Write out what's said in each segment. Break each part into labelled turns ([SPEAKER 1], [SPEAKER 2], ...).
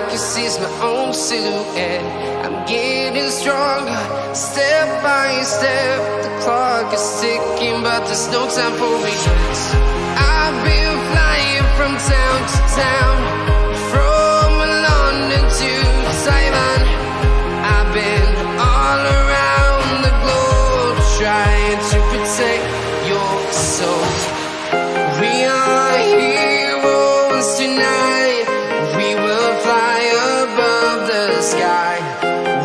[SPEAKER 1] can see is my own silhouette. I'm getting stronger, step by step. The clock is ticking, but there's no time for regrets. I've been flying from town to town, from London to Taiwan. I've been all around the globe trying to protect your soul. We are heroes tonight. We will fly above the sky.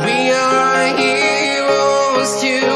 [SPEAKER 1] We are heroes tonight.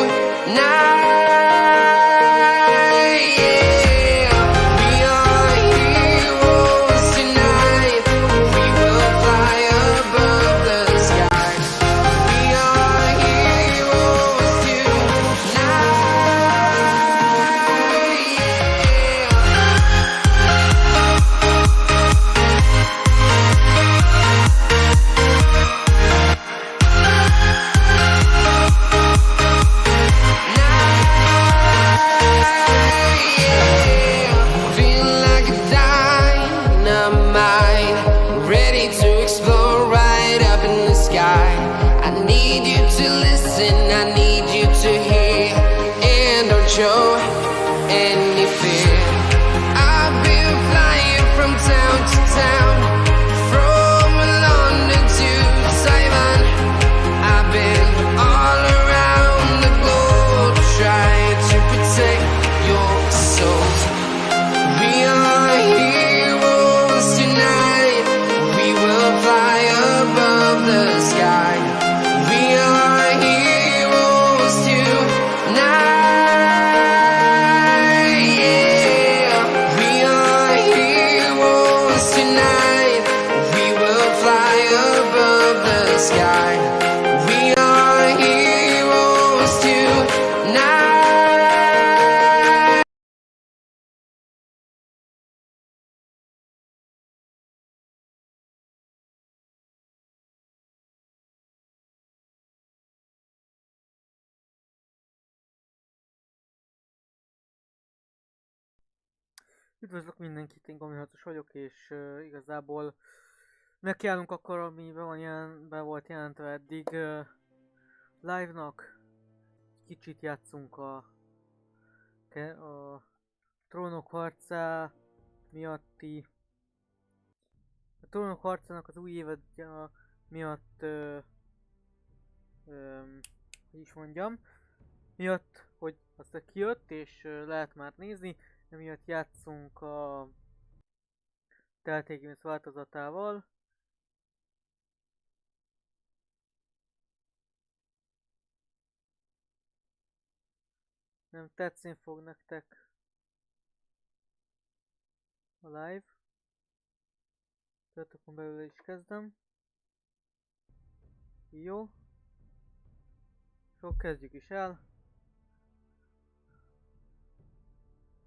[SPEAKER 1] Show any fear. I've been flying from town to town, from London to Taiwan. I've been all around the globe trying to protect your soul. We are heroes tonight. We will fly above the sky. We are heroes tonight. Sky. We are heroes tonight.
[SPEAKER 2] Üdvözlök mindenkit, én Kovi vagyok, és igazából nekiállunk akkor, ami be volt jelentve eddig live-nak. Kicsit játszunk a Trónok harcá miatti... A Trónok harcának az új évadja miatt... hogy is mondjam... Miatt, hogy aztán kijött, és lehet már nézni, emiatt játszunk a Telltale változatával. Nem tetszeni fog nektek a live. Tehát akkor belőle is kezdem. Jó. Akkor kezdjük is el.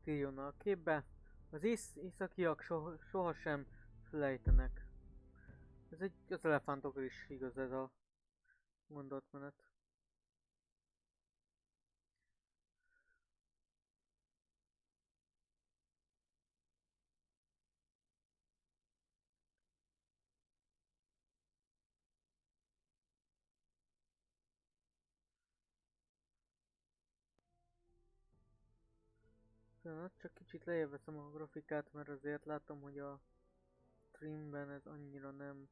[SPEAKER 2] Írjon a képbe. Az északiak sohasem felejtenek. Az elefántokra is igaz ez a mondatmenet. Csak kicsit lejjebb veszem a grafikát, mert azért látom, hogy a streamben ez annyira nem...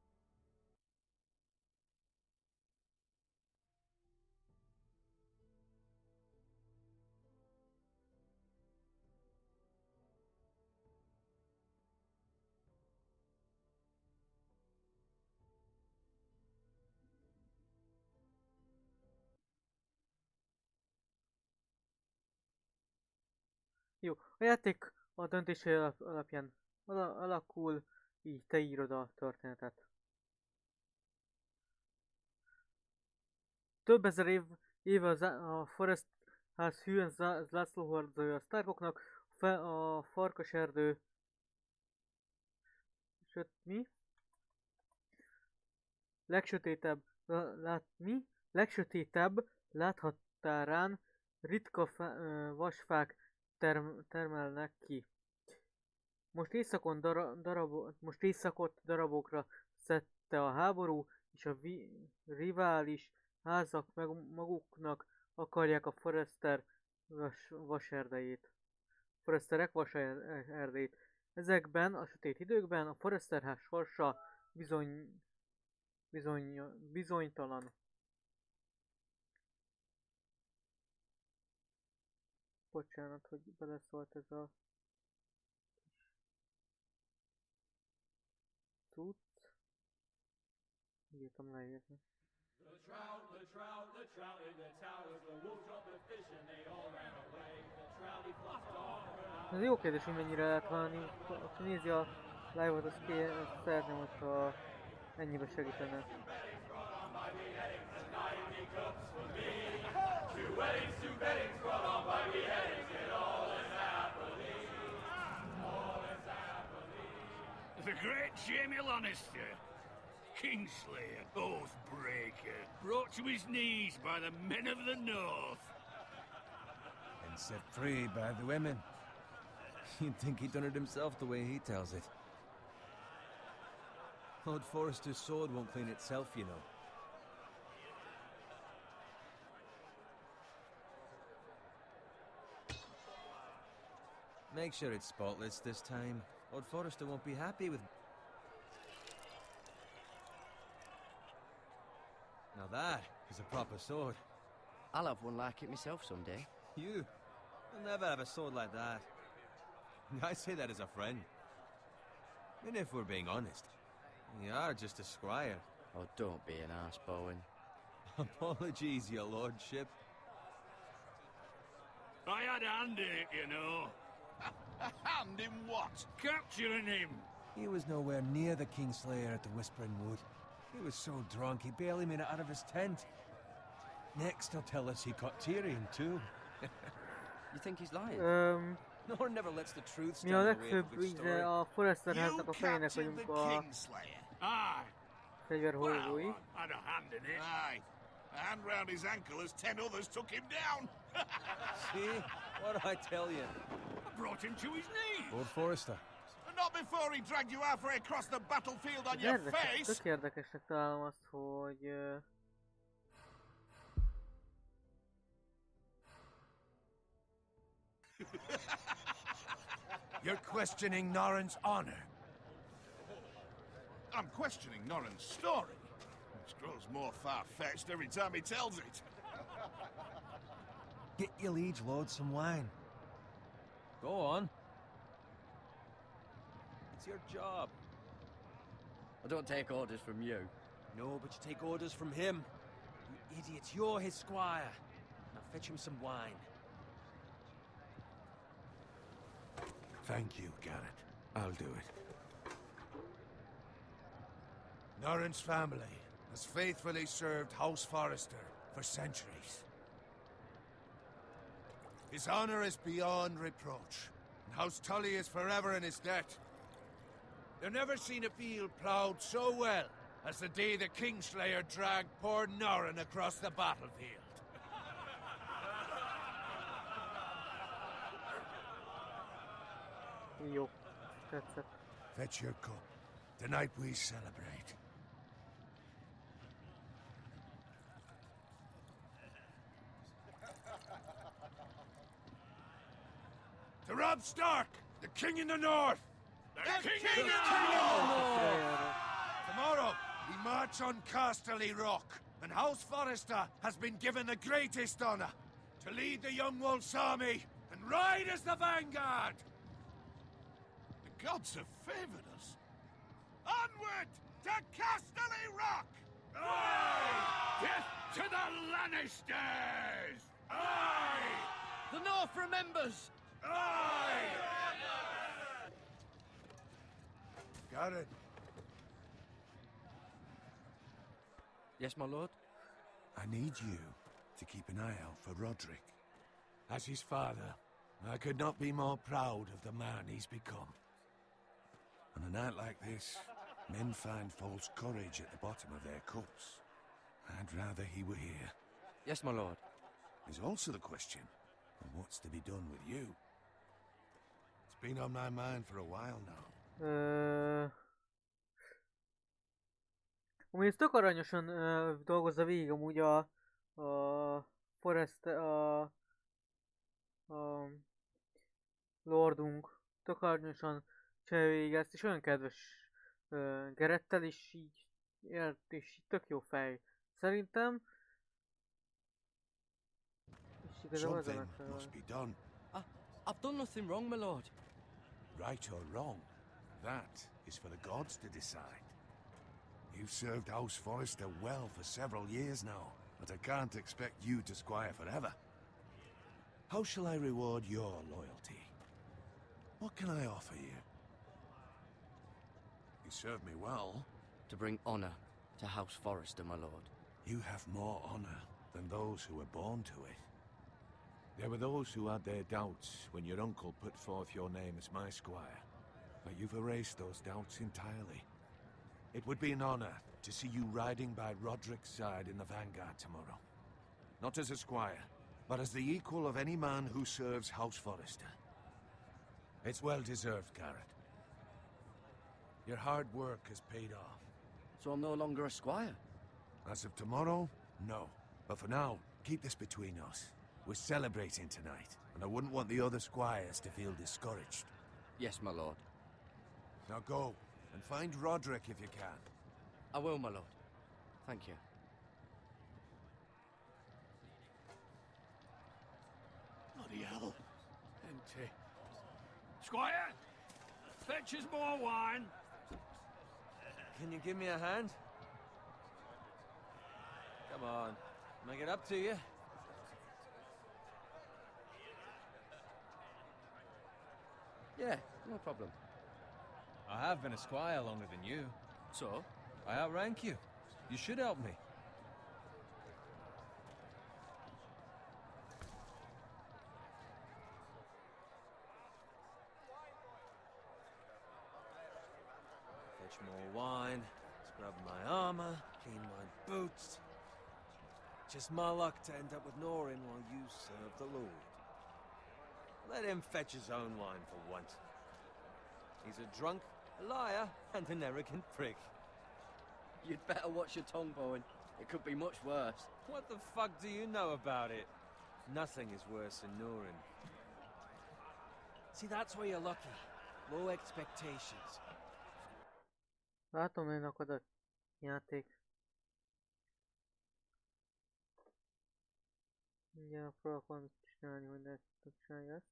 [SPEAKER 2] Jó, a játék a döntései alapján alakul, így te írod a történetet. Több ezer éve a Forest ház hűen zászló hordozója a Starkoknak, a farkaserdő... mi? Legsötétebb láthatárán ritka vasfák termelnek ki. Most éjszakot darabokra előtte a háború és a rivális házak maguknak akarják a Foresterek vaserdejét. Ezekben a sötét időkben a Foresterház sorsa bizonytalan. Bocsánat, hogy beleszólt ez a cucc. Írtam leírni.
[SPEAKER 3] The trout in the towers, the wolf dropped the fish and they all ran away. The trout he flopped off.
[SPEAKER 2] Ez jó kérdés, hogy mennyire lehet valami. Aki nézi a live-ot, azt szeretném, hogyha ennyibe segítene.
[SPEAKER 4] The great Jamie Lannister, Kingslayer, Oathbreaker, brought to his knees by the men of the North.
[SPEAKER 5] And set free by the women. You'd think he'd done it himself the way he tells it. Old Forrester's sword won't clean itself, you know. Make sure it's spotless this time. Old Forrester won't be happy with... Now that is a proper sword.
[SPEAKER 6] I'll have one like it myself someday.
[SPEAKER 5] You? You'll never have a sword like that. I say that as a friend. And if we're being honest, you are just a squire.
[SPEAKER 6] Oh, don't be an arse, Bowen.
[SPEAKER 5] Apologies, your lordship.
[SPEAKER 4] I had a hand in it, you know.
[SPEAKER 3] A hand in what?
[SPEAKER 4] Capturing him.
[SPEAKER 5] He was nowhere near the Kingslayer at the Whispering Wood. He was so drunk he barely made it out of his tent. Next he'll tell us he caught Tyrion too.
[SPEAKER 6] You think he's lying?
[SPEAKER 5] Nor never lets the truth
[SPEAKER 2] Mi
[SPEAKER 5] stand
[SPEAKER 2] a
[SPEAKER 5] in the way of
[SPEAKER 2] legfőbb
[SPEAKER 5] a good story.
[SPEAKER 2] íze a Foresterháznak a fejének
[SPEAKER 3] captured
[SPEAKER 2] vagyunk
[SPEAKER 3] the
[SPEAKER 2] a
[SPEAKER 3] Kingslayer.
[SPEAKER 4] Aye.
[SPEAKER 2] fegyverhordozói.
[SPEAKER 4] Well, I had a hand in it.
[SPEAKER 3] Aye. A hand round his ankle as 10 others took him down.
[SPEAKER 5] See? What do I tell you?
[SPEAKER 4] I brought him to his knees.
[SPEAKER 5] Lord Forrester.
[SPEAKER 3] Not before he dragged you halfway across the battlefield on
[SPEAKER 2] Ez
[SPEAKER 3] your
[SPEAKER 2] érdekes,
[SPEAKER 3] face.
[SPEAKER 2] tök érdekesnek találom azt, hogy...
[SPEAKER 7] You're questioning Norrin's honor.
[SPEAKER 3] I'm questioning Norrin's story, which grows more far-fetched every time he tells it.
[SPEAKER 5] Get your liege lord some wine. Go on. It's your job.
[SPEAKER 6] I don't take orders from you.
[SPEAKER 5] No, but you take orders from him. You idiot, you're his squire. Now fetch him some wine.
[SPEAKER 7] Thank you, Garrett. I'll do it. Norrin's family has faithfully served House Forrester for centuries. His honor is beyond reproach, and House Tully is forever in his debt. They've never seen a field ploughed so well as the day the Kingslayer dragged poor Norrin across the battlefield.
[SPEAKER 2] Jó, tetszett.
[SPEAKER 7] Fetch your cup. Tonight we celebrate. To Robb Stark, the King in the North!
[SPEAKER 4] The King in the North!
[SPEAKER 7] Tomorrow, we march on Casterly Rock, and House Forrester has been given the greatest honor to lead the Young Wolf's army and ride as the vanguard!
[SPEAKER 3] The gods have favored us. Onward to Casterly Rock!
[SPEAKER 4] Aye! Death to the Lannisters!
[SPEAKER 3] Aye!
[SPEAKER 6] The North remembers!
[SPEAKER 3] Aye!
[SPEAKER 7] Garrett,
[SPEAKER 6] Yes, my lord?
[SPEAKER 7] I need you to keep an eye out for Roderick. As his father, I could not be more proud of the man he's become. On a night like this, men find false courage at the bottom of their cups. I'd rather he were here.
[SPEAKER 6] Yes, my lord.
[SPEAKER 7] There's also the question of what's to be done with you. It's been on my mind for a while now.
[SPEAKER 2] Ami ez tök aranyosan dolgozza végig amúgy a Forest, a Lordunk. Tök aranyosan csinálja végig ezt, és olyan kedves Gerettel is így ért, és így tök jó fej. Szerintem. És igazából az a
[SPEAKER 7] Something
[SPEAKER 2] megfelelő.
[SPEAKER 7] must be done.
[SPEAKER 6] I've done nothing wrong, my lord.
[SPEAKER 7] Right or wrong, that is for the gods to decide. You've served House Forrester well for several years now, but I can't expect you to squire forever. How shall I reward your loyalty? What can I offer you? You served me well.
[SPEAKER 6] To bring honor to House Forrester, my lord.
[SPEAKER 7] You have more honor than those who were born to it. There were those who had their doubts when your uncle put forth your name as my squire, but you've erased those doubts entirely. It would be an honor to see you riding by Roderick's side in the vanguard tomorrow. Not as a squire, but as the equal of any man who serves House Forrester. It's well deserved, Garrett. Your hard work has paid off.
[SPEAKER 6] So I'm no longer a squire?
[SPEAKER 7] As of tomorrow, no. But for now, keep this between us. We're celebrating tonight, and I wouldn't want the other squires to feel discouraged.
[SPEAKER 6] Yes, my lord.
[SPEAKER 7] Now go, and find Roderick if you can.
[SPEAKER 6] I will, my lord. Thank you.
[SPEAKER 4] Bloody hell. Empty. Squire! Fetch us more wine.
[SPEAKER 5] Can you give me a hand? Come on, make it up to you.
[SPEAKER 6] Yeah, no problem.
[SPEAKER 5] I have been a squire longer than you.
[SPEAKER 6] So?
[SPEAKER 5] I outrank you. You should help me. Fetch more wine, scrub my armor, clean my boots. Just my luck to end up with Norin while you serve the Lord. Let him fetch his own wine for once. He's a drunk, a liar, and an arrogant prick.
[SPEAKER 6] You'd better watch your tongue, Bowen. It could be much worse.
[SPEAKER 5] What the fuck do you know about it? Nothing is worse than Norin. See, that's why you're lucky. Low expectations.
[SPEAKER 2] Látom, hogy akad a játék. Mindjárt próbálok valamit csinálni, hogy ne csinálja ezt.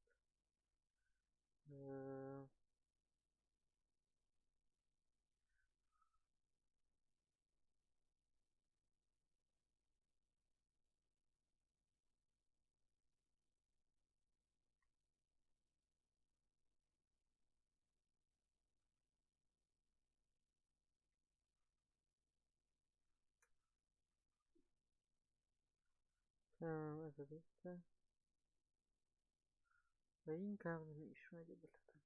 [SPEAKER 2] Ez az össze. De inkább nem is megy ötletem.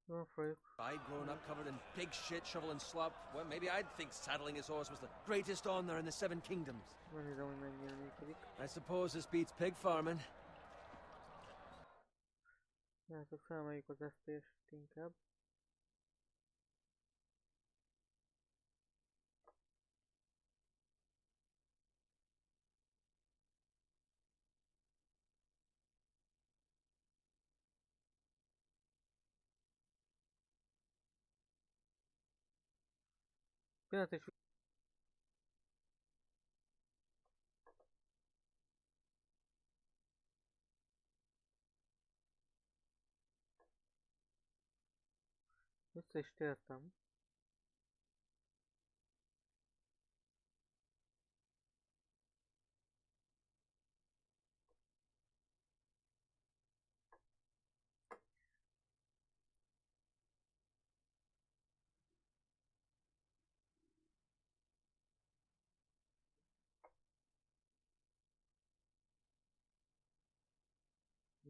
[SPEAKER 2] Go for it.
[SPEAKER 5] If I'd grown up covered in pig shit, shovel and slop, well, maybe I'd think saddling his horse was the greatest honor in the Seven Kingdoms.
[SPEAKER 2] Megnézem, hogy mennyire működik.
[SPEAKER 5] I suppose this beats pig farming.
[SPEAKER 2] Látok, felmeljük az FPS-t inkább. Pillanat és össze is tértem.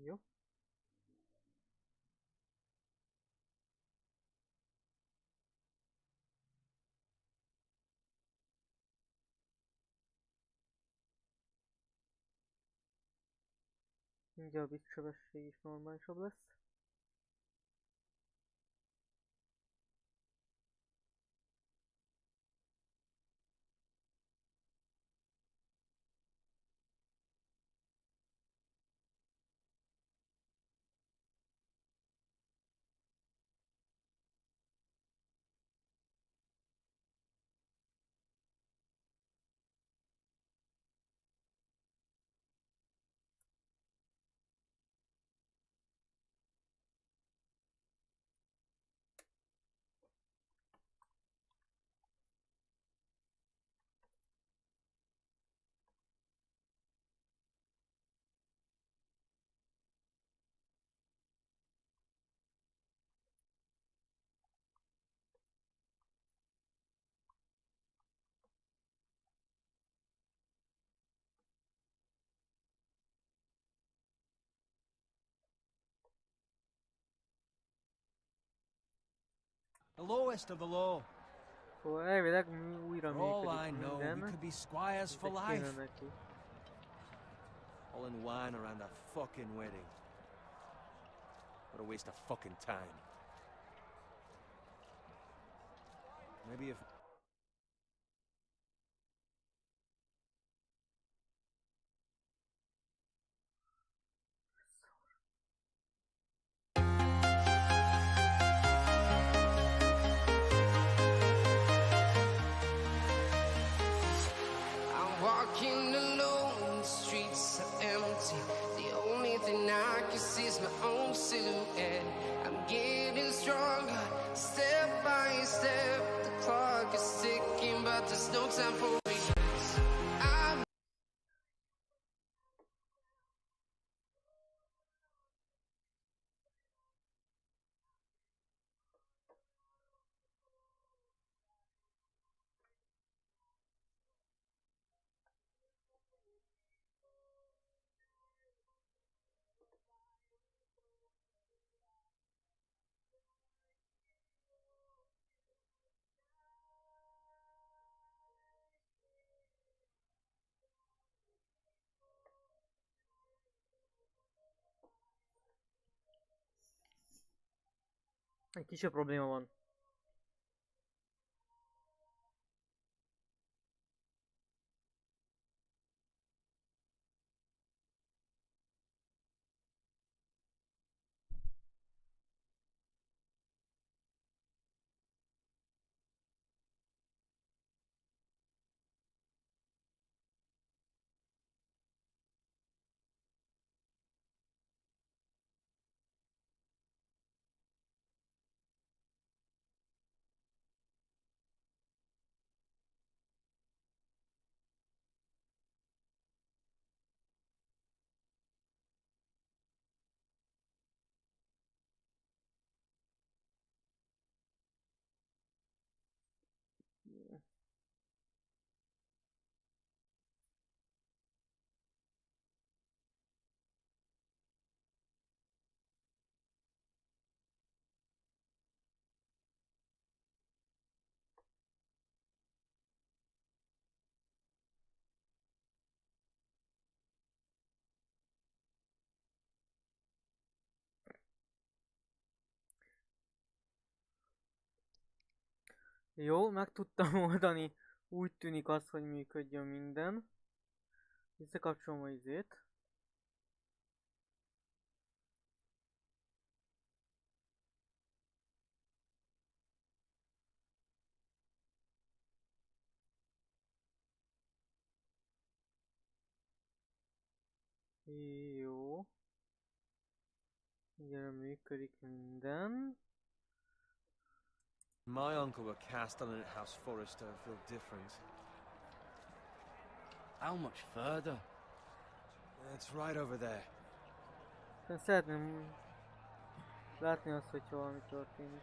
[SPEAKER 2] Jó. Ugye a bitsebesség is normálisabb lesz.
[SPEAKER 5] The lowest of the low.
[SPEAKER 2] Szóval elvileg újra
[SPEAKER 5] For all I
[SPEAKER 2] működik
[SPEAKER 5] know, we
[SPEAKER 2] minden.
[SPEAKER 5] could be squires for
[SPEAKER 2] De kéne
[SPEAKER 5] life.
[SPEAKER 2] neki.
[SPEAKER 5] All in wine around a fucking wedding. What a waste of fucking time. Maybe if...
[SPEAKER 1] I'm walking alone, the streets are empty. The only thing I can see is my own silhouette. I'm getting stronger, step by step. The clock is ticking, but there's no time for regrets. I'm
[SPEAKER 2] Egy kisebb probléma van. Jó, meg tudtam oldani. Úgy tűnik az, hogy működjön minden. Visszakapcsolom a izét. Jó. Igen, működik minden.
[SPEAKER 5] My uncle were cast on at House Forrester feel different.
[SPEAKER 6] How much further?
[SPEAKER 5] It's right over there.
[SPEAKER 2] Szeretném látni azt, hogyha valami történik.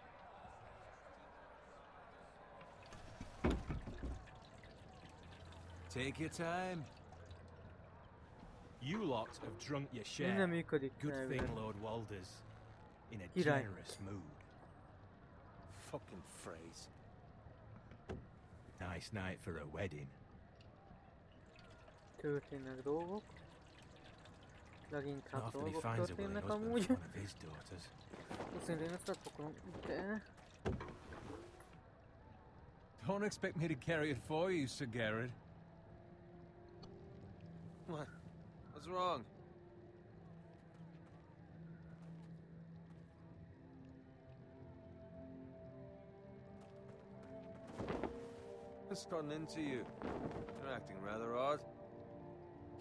[SPEAKER 5] Take your time.
[SPEAKER 8] You lot have drunk your share.
[SPEAKER 2] Minden működik.
[SPEAKER 8] Good
[SPEAKER 2] elvileg.
[SPEAKER 8] thing Lord Walder's in a
[SPEAKER 2] Király.
[SPEAKER 8] generous mood.
[SPEAKER 5] Fucking phrase.
[SPEAKER 8] Nice night for a wedding.
[SPEAKER 2] Történnek dolgok. Leginkább
[SPEAKER 8] Not often he
[SPEAKER 2] dolgok
[SPEAKER 8] finds a willing
[SPEAKER 2] történnek
[SPEAKER 8] husband
[SPEAKER 2] amúgy.
[SPEAKER 8] for one of his daughters.
[SPEAKER 2] Szintén ezt átpakolom ide.
[SPEAKER 7] Don't expect me to carry it for you, Sir Garrett.
[SPEAKER 5] What? What's wrong? What's gotten into you? You're acting rather odd.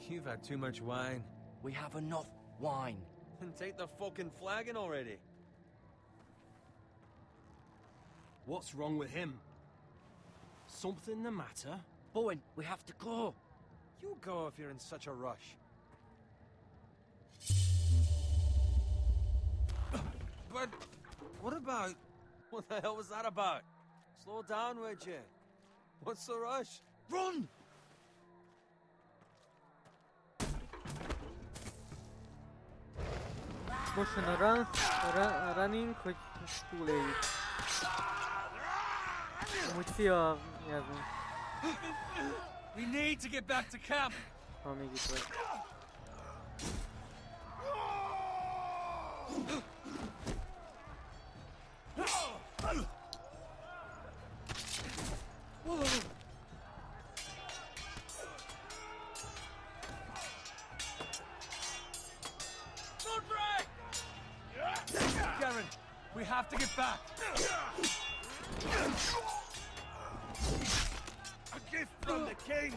[SPEAKER 5] You've had too much wine.
[SPEAKER 6] We have enough wine.
[SPEAKER 5] Then take the fucking flagon already.
[SPEAKER 8] What's wrong with him? Something the matter?
[SPEAKER 6] Bowen, we have to go.
[SPEAKER 5] You go if you're in such a rush. But what about... What the hell was that about? Slow down, would you? What's the rush?
[SPEAKER 6] Run!
[SPEAKER 2] Most jön a running, hogy túléljük. Amúgy fia, jelzünk,
[SPEAKER 5] We need to get back to camp.
[SPEAKER 2] ha még itt vagy.
[SPEAKER 7] Garen, we have to get back.
[SPEAKER 4] A gift from the king.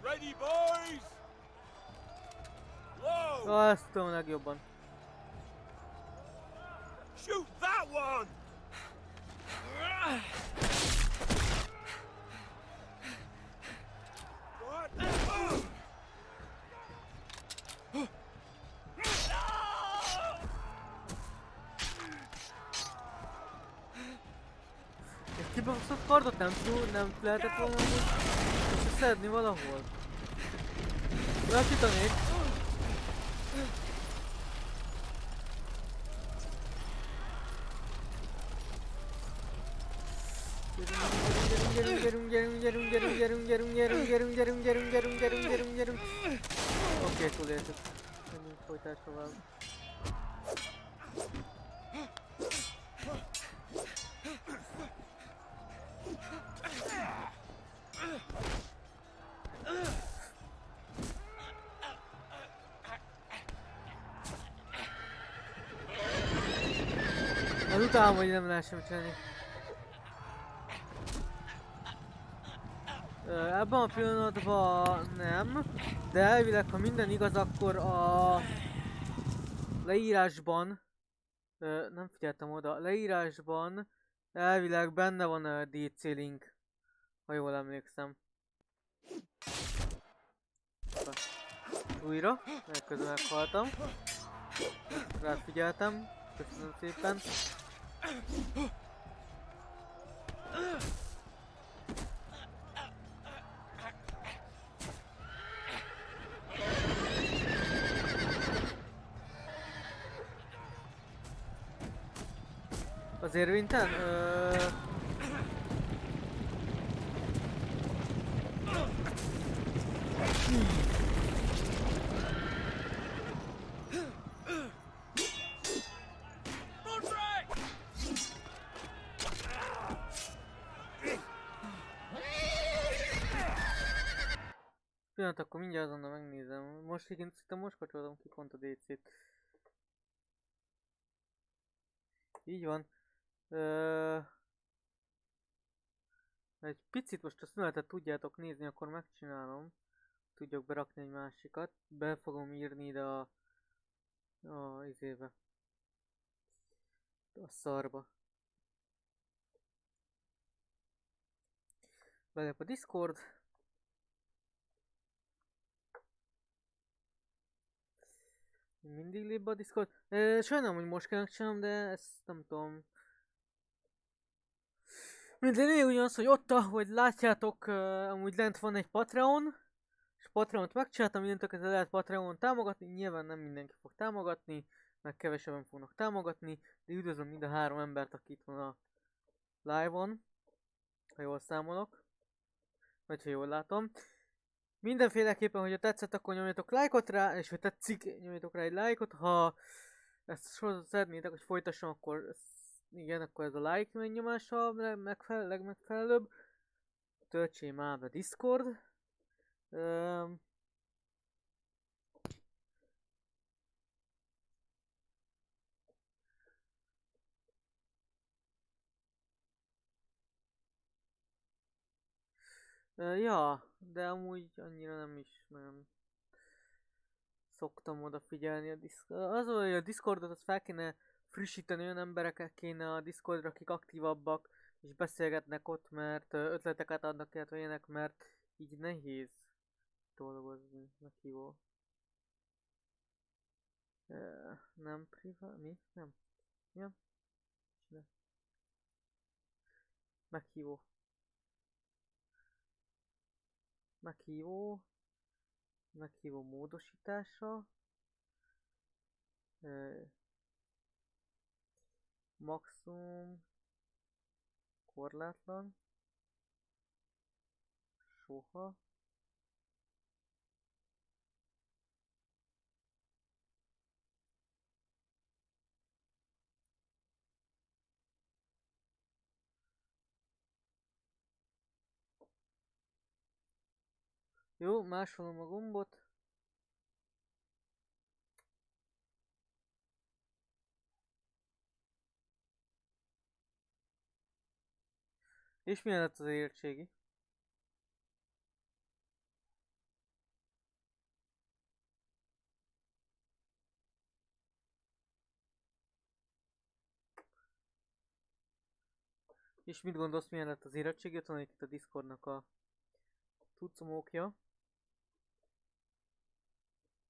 [SPEAKER 4] Ready, boys? Low!
[SPEAKER 2] Ezt tudom legjobban.
[SPEAKER 4] Shoot that one! What?
[SPEAKER 2] Egy kibaszott kardot nem lehetett volna amúgy összeszedni valahol. Lassítanék. Gyerünk. Oké, túléltük. Menjünk folytás tovább. Az utálom, hogy nem lehessen csinálni. Ebben a pillanatban nem, de elvileg ha minden igaz, akkor a leírásban, nem figyeltem oda, leírásban elvileg benne van a DC link, ha jól emlékszem. Újra, mert közben meghaltam. Ráfigyeltem, köszönöm szépen. Az érvénytelen? Pillanat, akkor mindjárt azonnal megnézem. Most igen, szerintem most kapcsolom ki pont a DC-t. Így van. Egy picit most a szünetet tudjátok nézni, akkor megcsinálom. Tudjak berakni egy másikat. Be fogom írni ide a izébe. A szarba. Belép a Discord. Mindig lép be a Discord. Sajnálom, hogy most kell csinálnom, de ezt nem tudom. Minden lényeg ugyanaz, hogy ott, ahogy látjátok, amúgy lent van egy Patreon. És Patreont megcsináltam, mindentől ezzel lehet Patreon támogatni. Nyilván nem mindenki fog támogatni, meg kevesebben fognak támogatni. De üdvözlöm mind a 3 embert, aki itt van a live-on. Ha jól számolok. Vagy ha jól látom. Mindenféleképpen, hogyha tetszett, akkor nyomjatok lájkot rá, és ha tetszik, nyomjatok rá egy lájkot. Ha ezt sorozatot szeretnétek, hogy folytassam, akkor igen, akkor ez a like megnyomása a legmegfelelőbb. Töltsél már be Discord. Ja, de amúgy annyira nem is nagyon szoktam odafigyelni a Discord. Az, hogy a Discordot azt fel kéne frissíteni, olyan embereket kéne a Discordra, akik aktívabbak, és beszélgetnek ott, mert ötleteket adnak, illetve ilyenek, mert így nehéz dolgozni, meghívó. Nem privát, mi? Nem. Ja. Meghívó. Meghívó módosítása. Maximum. Korlátlan. Soha. Jó, másolom a gombot. És milyen lett az érettségi? És mit gondolsz, milyen lett az érettségi? Ott van itt a Discordnak a cuccomókja.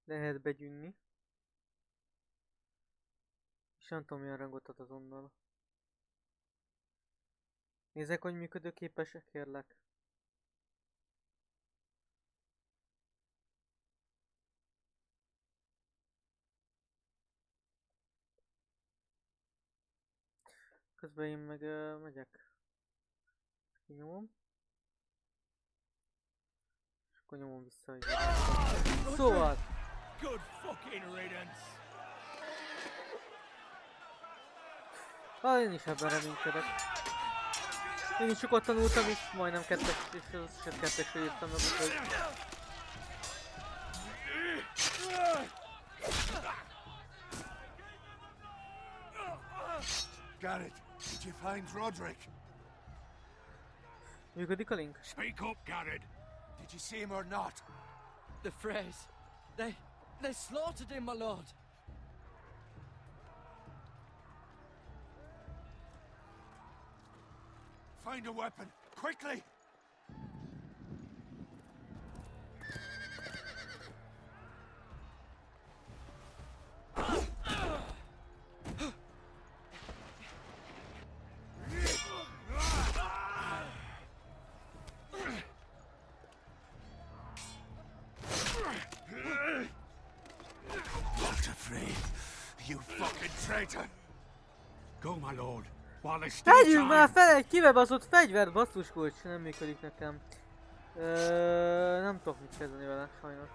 [SPEAKER 2] Lehet begyűnni. És nem tudom, milyen rangot ad azonnal. Nézzek, hogy működőképesek, kérlek. Közben én meg megyek. Kinyomom. És akkor nyomom vissza. Szóval!
[SPEAKER 4] Good fucking riddance.
[SPEAKER 2] Én is ebben reménykedek. Én is sokat tanultam, és majdnem 2-es, és az eset 2-esre írtam meg, úgyhogy...
[SPEAKER 7] Garrett, did you find Roderick?
[SPEAKER 2] Működik a link?
[SPEAKER 4] Speak up, Garrett.
[SPEAKER 7] Did you see him or not?
[SPEAKER 6] The phrase. They slaughtered him, my lord.
[SPEAKER 7] Find a weapon, quickly! Not afraid, you fucking traitor!
[SPEAKER 4] Go, my lord. While there's still
[SPEAKER 2] Tegyünk már
[SPEAKER 4] time.
[SPEAKER 2] fel egy kibebaszott fegyvert, basszuskulcs, nem működik nekem. Nem tudok mit kezdeni vele, sajnos.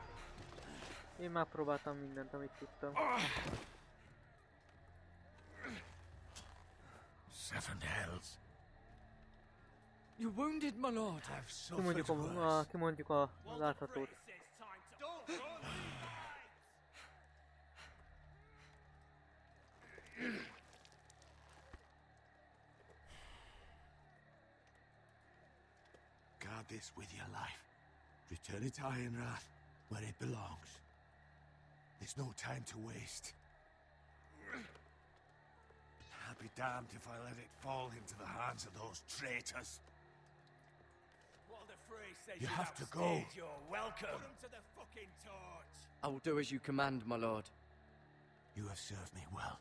[SPEAKER 2] Én már próbáltam mindent, amit tudtam.
[SPEAKER 7] Seven hells.
[SPEAKER 6] You're wounded, my lord.
[SPEAKER 7] I've suffered
[SPEAKER 2] Kimondjuk a láthatót.
[SPEAKER 7] Guard this with your life. Return it to Ironrath, where it belongs. There's no time to waste. I'll be damned if I let it fall into the hands of those traitors.
[SPEAKER 4] What are
[SPEAKER 5] the phrase says
[SPEAKER 7] You
[SPEAKER 5] you
[SPEAKER 7] have to go.
[SPEAKER 5] outstayed your welcome. Put him to the fucking torch.
[SPEAKER 6] I will do as you command, my lord.
[SPEAKER 7] You have served me well.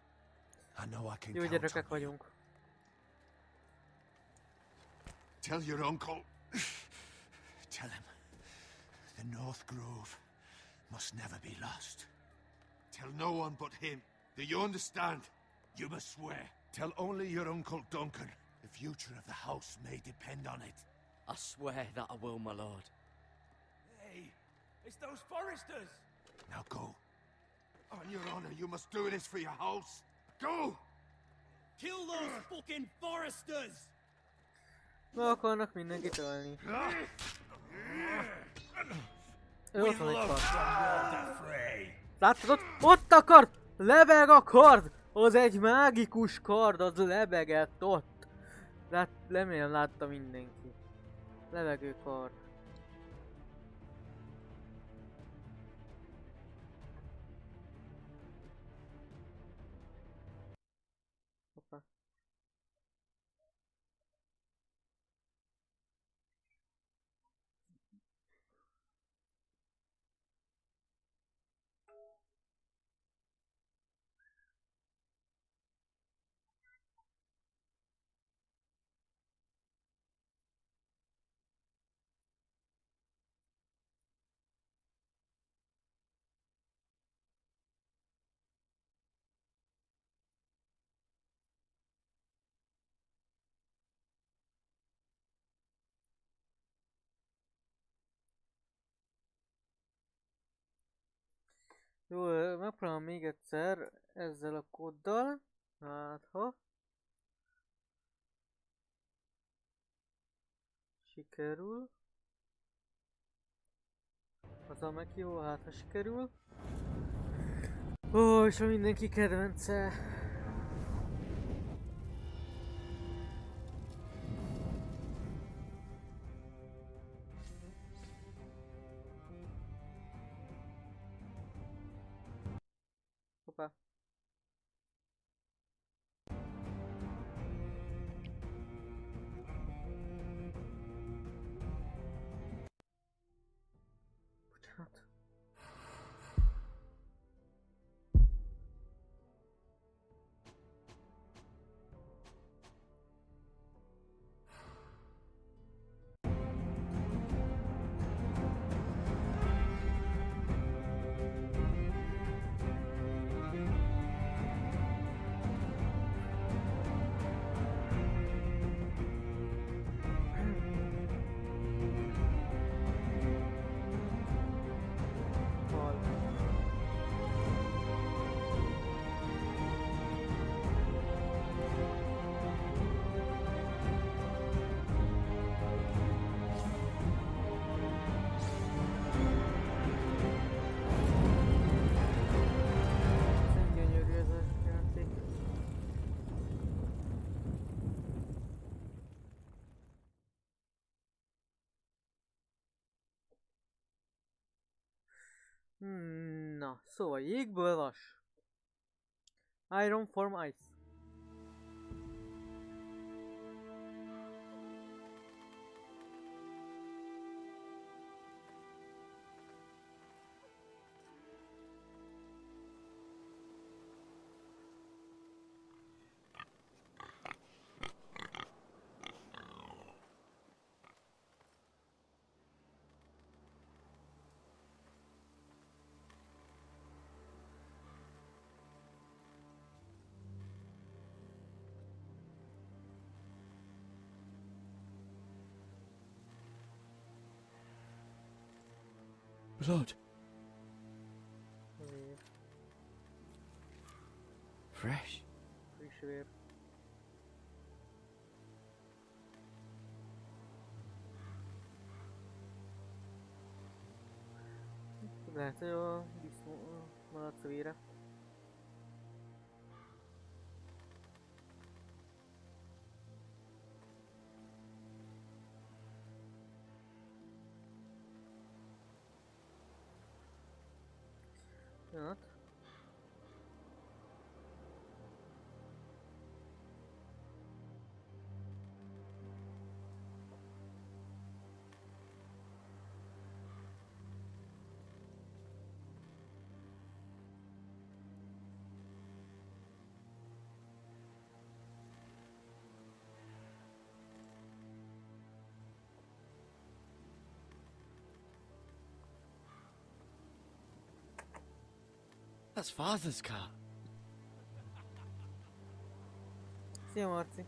[SPEAKER 7] I know I can
[SPEAKER 2] Jó
[SPEAKER 7] count
[SPEAKER 2] gyerekek
[SPEAKER 7] on you.
[SPEAKER 2] vagyunk.
[SPEAKER 7] Tell your uncle. Tell him. The North Grove must never be lost. Tell no one but him. Do you understand? You must swear. Tell only your Uncle Duncan. The future of the house may depend on it.
[SPEAKER 6] I swear that I will, my lord.
[SPEAKER 5] Hey, it's those foresters.
[SPEAKER 7] Now go. On your honor, you must do this for your house. Go!
[SPEAKER 8] Kill those fucking foresters!
[SPEAKER 2] Meg akarnak mindenkit ölni. Ő ott van egy kard. Láttad ott? Ott a kard! Lebeg a kard! Az egy mágikus kard, az lebegett ott. Remélem látta mindenki. Levegő kard. Hoppá. Jó, megpróbálom még egyszer ezzel a kóddal. Hát ha sikerül. Az a meghívó, hát ha sikerül. Ó, és a mindenki kedvence. Hoppá. Bocsánat. Gyönyörű ez a játék. Na, szóval jégből vas. Iron form ice.
[SPEAKER 6] Blood.
[SPEAKER 2] Vér.
[SPEAKER 6] Fresh.
[SPEAKER 2] Friss vér. Lehet, hogy a disznó malac vére. Pillanat.
[SPEAKER 6] That's Father's car.
[SPEAKER 2] Szia, Marci.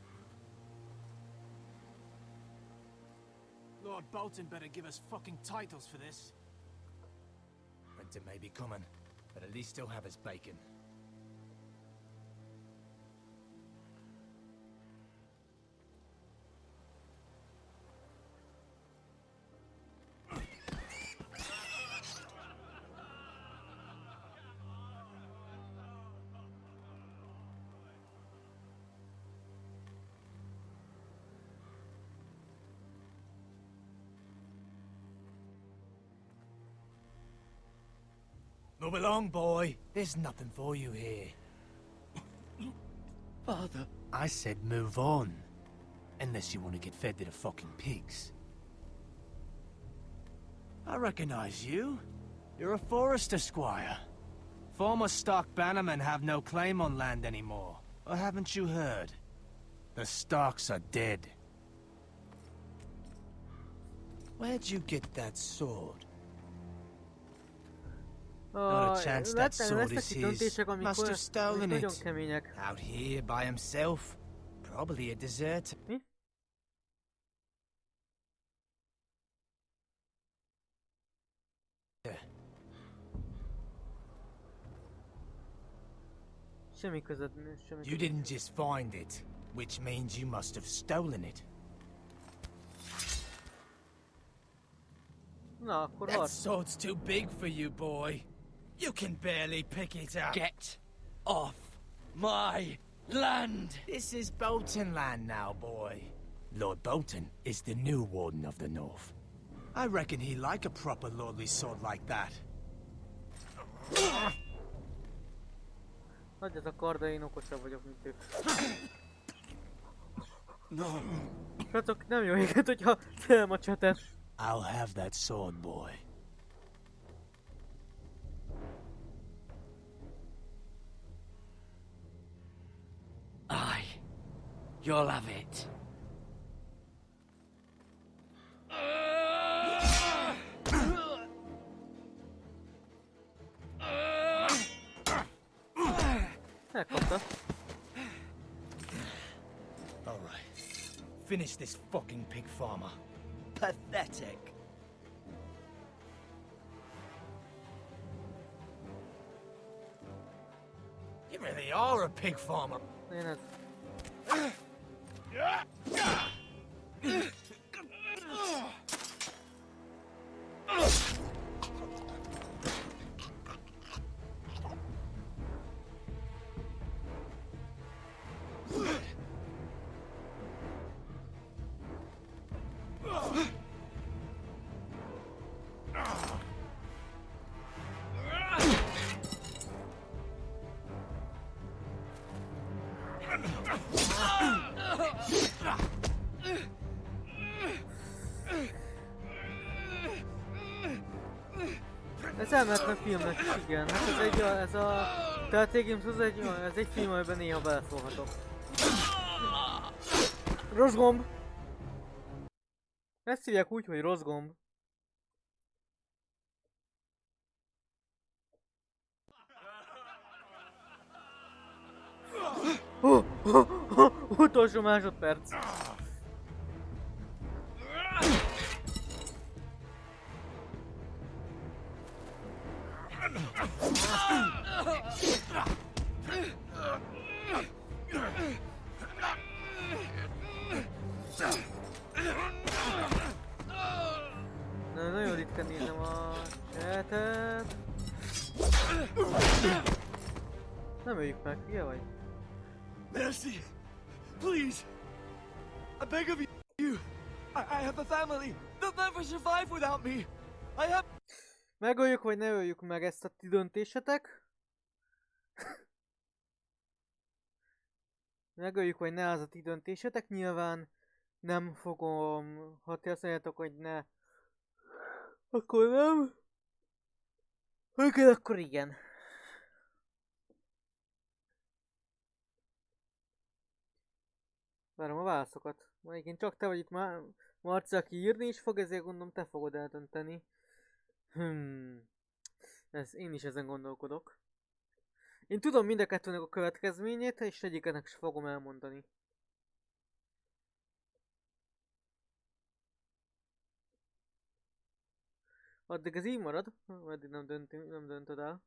[SPEAKER 5] Lord Bolton better give us fucking titles for this.
[SPEAKER 9] Winter may be coming, but at least he'll have his bacon. Move along, boy. There's nothing for you here.
[SPEAKER 6] Father.
[SPEAKER 9] I said move on. Unless you want to get fed to the fucking pigs. I recognize you. You're a Forester squire. Former Stark bannermen have no claim on land anymore. Or haven't you heard? The Starks are dead. Where'd you get that sword? Not a chance that sword is his. Must have stolen it. Out here by himself. Probably a deserter.
[SPEAKER 2] Mi? Semmi között, semmi
[SPEAKER 9] You didn't just find it, which means you must have stolen it.
[SPEAKER 2] Na, akkor
[SPEAKER 9] That
[SPEAKER 2] harc.
[SPEAKER 9] sword's too big for you, boy. You can barely pick it up.
[SPEAKER 6] Get off my land!
[SPEAKER 9] This is Bolton land now, boy. Lord Bolton is the new Warden of the North. I reckon he like a proper lordly sword like that.
[SPEAKER 2] Hagyj ez a kard, de én okosabb vagyok, mint ők.
[SPEAKER 6] No.
[SPEAKER 2] Srácok, nem jó éget, hogyha felmacsates.
[SPEAKER 9] I'll have that sword, boy.
[SPEAKER 6] You'll have it.
[SPEAKER 2] Megkapta.
[SPEAKER 9] All right. Finish this fucking pig farmer.
[SPEAKER 6] Pathetic.
[SPEAKER 9] You really are a pig farmer.
[SPEAKER 2] Én ez. Ez elmehetne filmnek is, igen. Hát ez a Telltale Games, ez egy film, amiben néha beleszólhatok. Rossz gomb! Ezt hívják úgy, hogy rossz gomb. Utolsó másodperc. Na, nagyon ritkán nézem a chatet. Nem öljük meg, hülye vagy?
[SPEAKER 6] Mercy! Please! I beg of you! I have a family! They'll never survive without me! I have...
[SPEAKER 2] Megöljük, vagy ne öljük meg, ezt a ti döntésetek. Megöljük, vagy ne, az a ti döntésetek. Nyilván nem fogom, ha ti azt mondjátok, hogy ne, akkor nem. Akkor igen. Várom a válaszokat. Egyébként csak te vagy itt már, Marci, aki írni is fog, ezért gondolom te fogod eldönteni. Én is ezen gondolkodok. Én tudom mind a kettőnek a következményét, és egyiket sem fogom elmondani. Addig ez így marad, eddig nem döntöd el.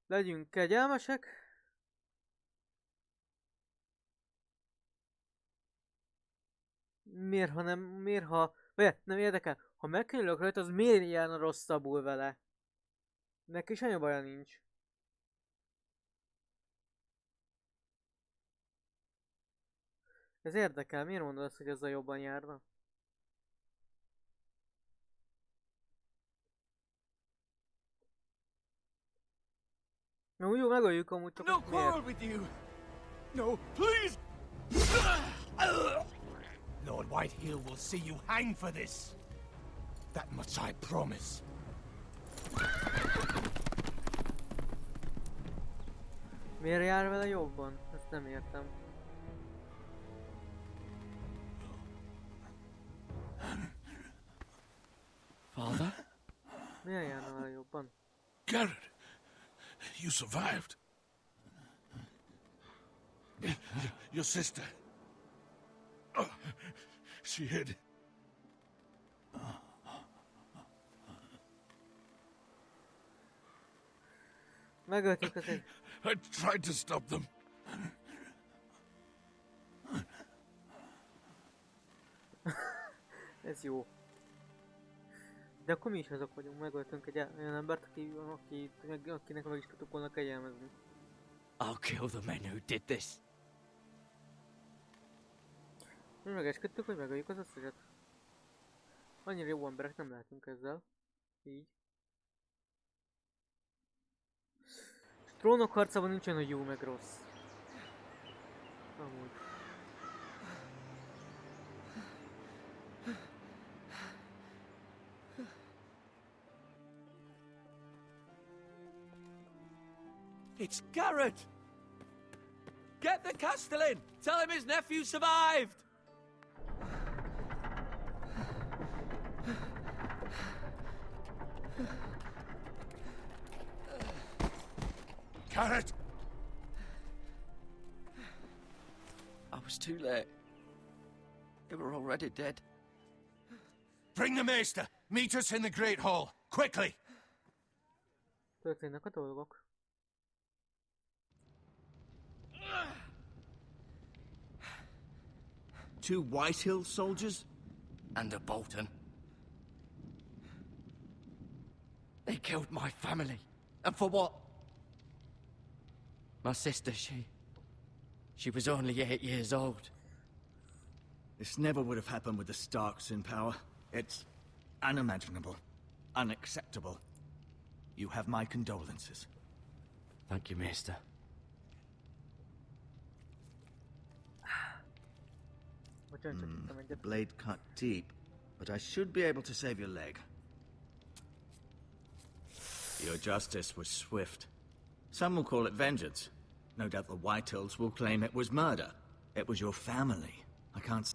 [SPEAKER 2] Legyünk kegyelmesek. Vagy nem érdekel, ha megkerülök rajta, az miért járna rosszabbul vele? Neki semmi baja nincs. Ez érdekel, miért mondod azt, hogy ezzel jobban járna? Na úgy jó, megöljük amúgy csak
[SPEAKER 6] No quarrel with you. No, please.
[SPEAKER 9] Lord Whitehill will see you hang for this. That much I promise.
[SPEAKER 2] Miért jár vele jobban? Ezt nem értem.
[SPEAKER 7] Father?
[SPEAKER 2] Miért járna vele jobban?
[SPEAKER 7] Garrett, you survived. Your sister. Oh, she hid.
[SPEAKER 2] Megöltük az egy...
[SPEAKER 7] I tried to stop them.
[SPEAKER 2] Ez jó. De akkor mi is azok vagyunk, megöltünk egy olyan embert, akinek meg is tudtuk volna kegyelmezni.
[SPEAKER 6] I'll kill the men who did this.
[SPEAKER 2] Mi megeskedtük, hogy megöljük az összeset. Annyira jó emberek nem lehetünk ezzel. Így. És trónok harcában nincs olyan, hogy jó meg rossz. Amúgy.
[SPEAKER 6] It's Garrett! Get the Castellan! Tell him his nephew survived!
[SPEAKER 7] Garrett!
[SPEAKER 6] I was too late. They were already dead.
[SPEAKER 7] Bring the maester! Meet us in the Great Hall! Quickly!
[SPEAKER 2] Történnek a dolgok.
[SPEAKER 6] Two Whitehill soldiers? And a Bolton. They killed my family. And for what? My sister, she was only 8 years old.
[SPEAKER 10] This never would have happened with the Starks in power. It's unimaginable. Unacceptable. You have my condolences.
[SPEAKER 6] Thank you, Maester.
[SPEAKER 10] The blade cut deep, but I should be able to save your leg. Your justice was swift. Some will call it vengeance. No doubt the Whitehills will claim it was murder. It was your family. I can't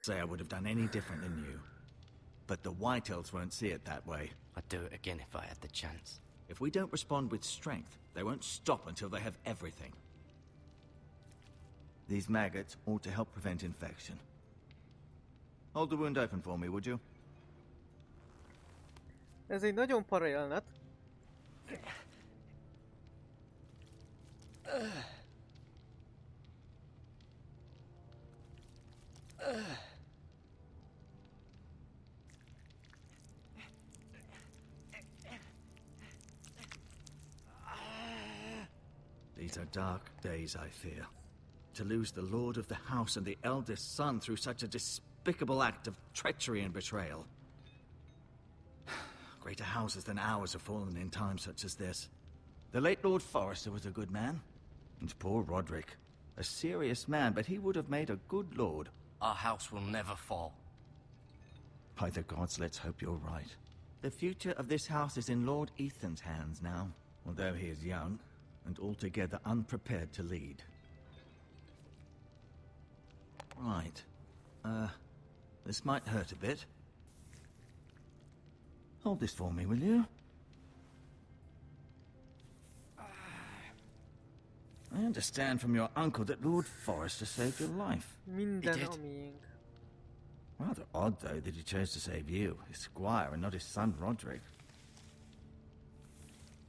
[SPEAKER 10] say I would have done any different than you. But the Whitehills won't see it that way.
[SPEAKER 6] I'd do it again if I had the chance.
[SPEAKER 10] If we don't respond with strength, they won't stop until they have everything. These maggots ought to help prevent infection. Hold the wound open for me, would you?
[SPEAKER 2] Ez egy nagyon para jelenet.
[SPEAKER 10] These are dark days, I fear. To lose the lord of the house and the eldest son through such a despicable act of treachery and betrayal. Greater houses than ours have fallen in times such as this. The late Lord Forrester was a good man. And poor Roderick. A serious man, but he would have made a good lord.
[SPEAKER 6] Our house will never fall.
[SPEAKER 10] By the gods, let's hope you're right. The future of this house is in Lord Ethan's hands now, although he is young and altogether unprepared to lead. Right. This might hurt a bit. Hold this for me, will you? I understand from your uncle that Lord Forrester saved your life.
[SPEAKER 2] Minden
[SPEAKER 10] He
[SPEAKER 2] a
[SPEAKER 10] did.
[SPEAKER 2] miénk.
[SPEAKER 10] Rather odd, though, that he chose to save you, his squire, and not his son Roderick.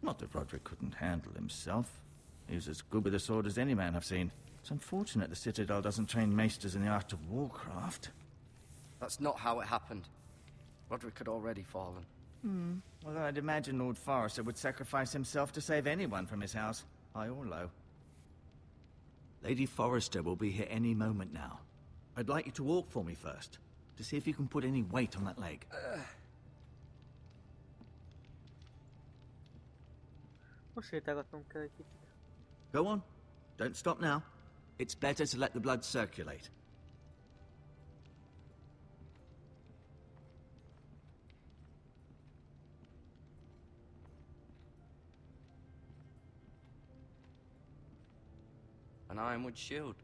[SPEAKER 10] Not that Roderick couldn't handle himself. He was as good with a sword as any man I've seen. It's unfortunate the Citadel doesn't train maesters in the art of warcraft.
[SPEAKER 11] That's not how it happened. Roderick had already fallen.
[SPEAKER 10] Although I'd imagine Lord Forrester would sacrifice himself to save anyone from his house, high or low. Lady Forrester will be here any moment now. I'd like you to walk for me first, to see if you can put any weight on that leg.
[SPEAKER 2] Most sétálgatnom kell egy kicsit.
[SPEAKER 10] Go on. Don't stop now. It's better to let the blood circulate.
[SPEAKER 11] An ironwood shield.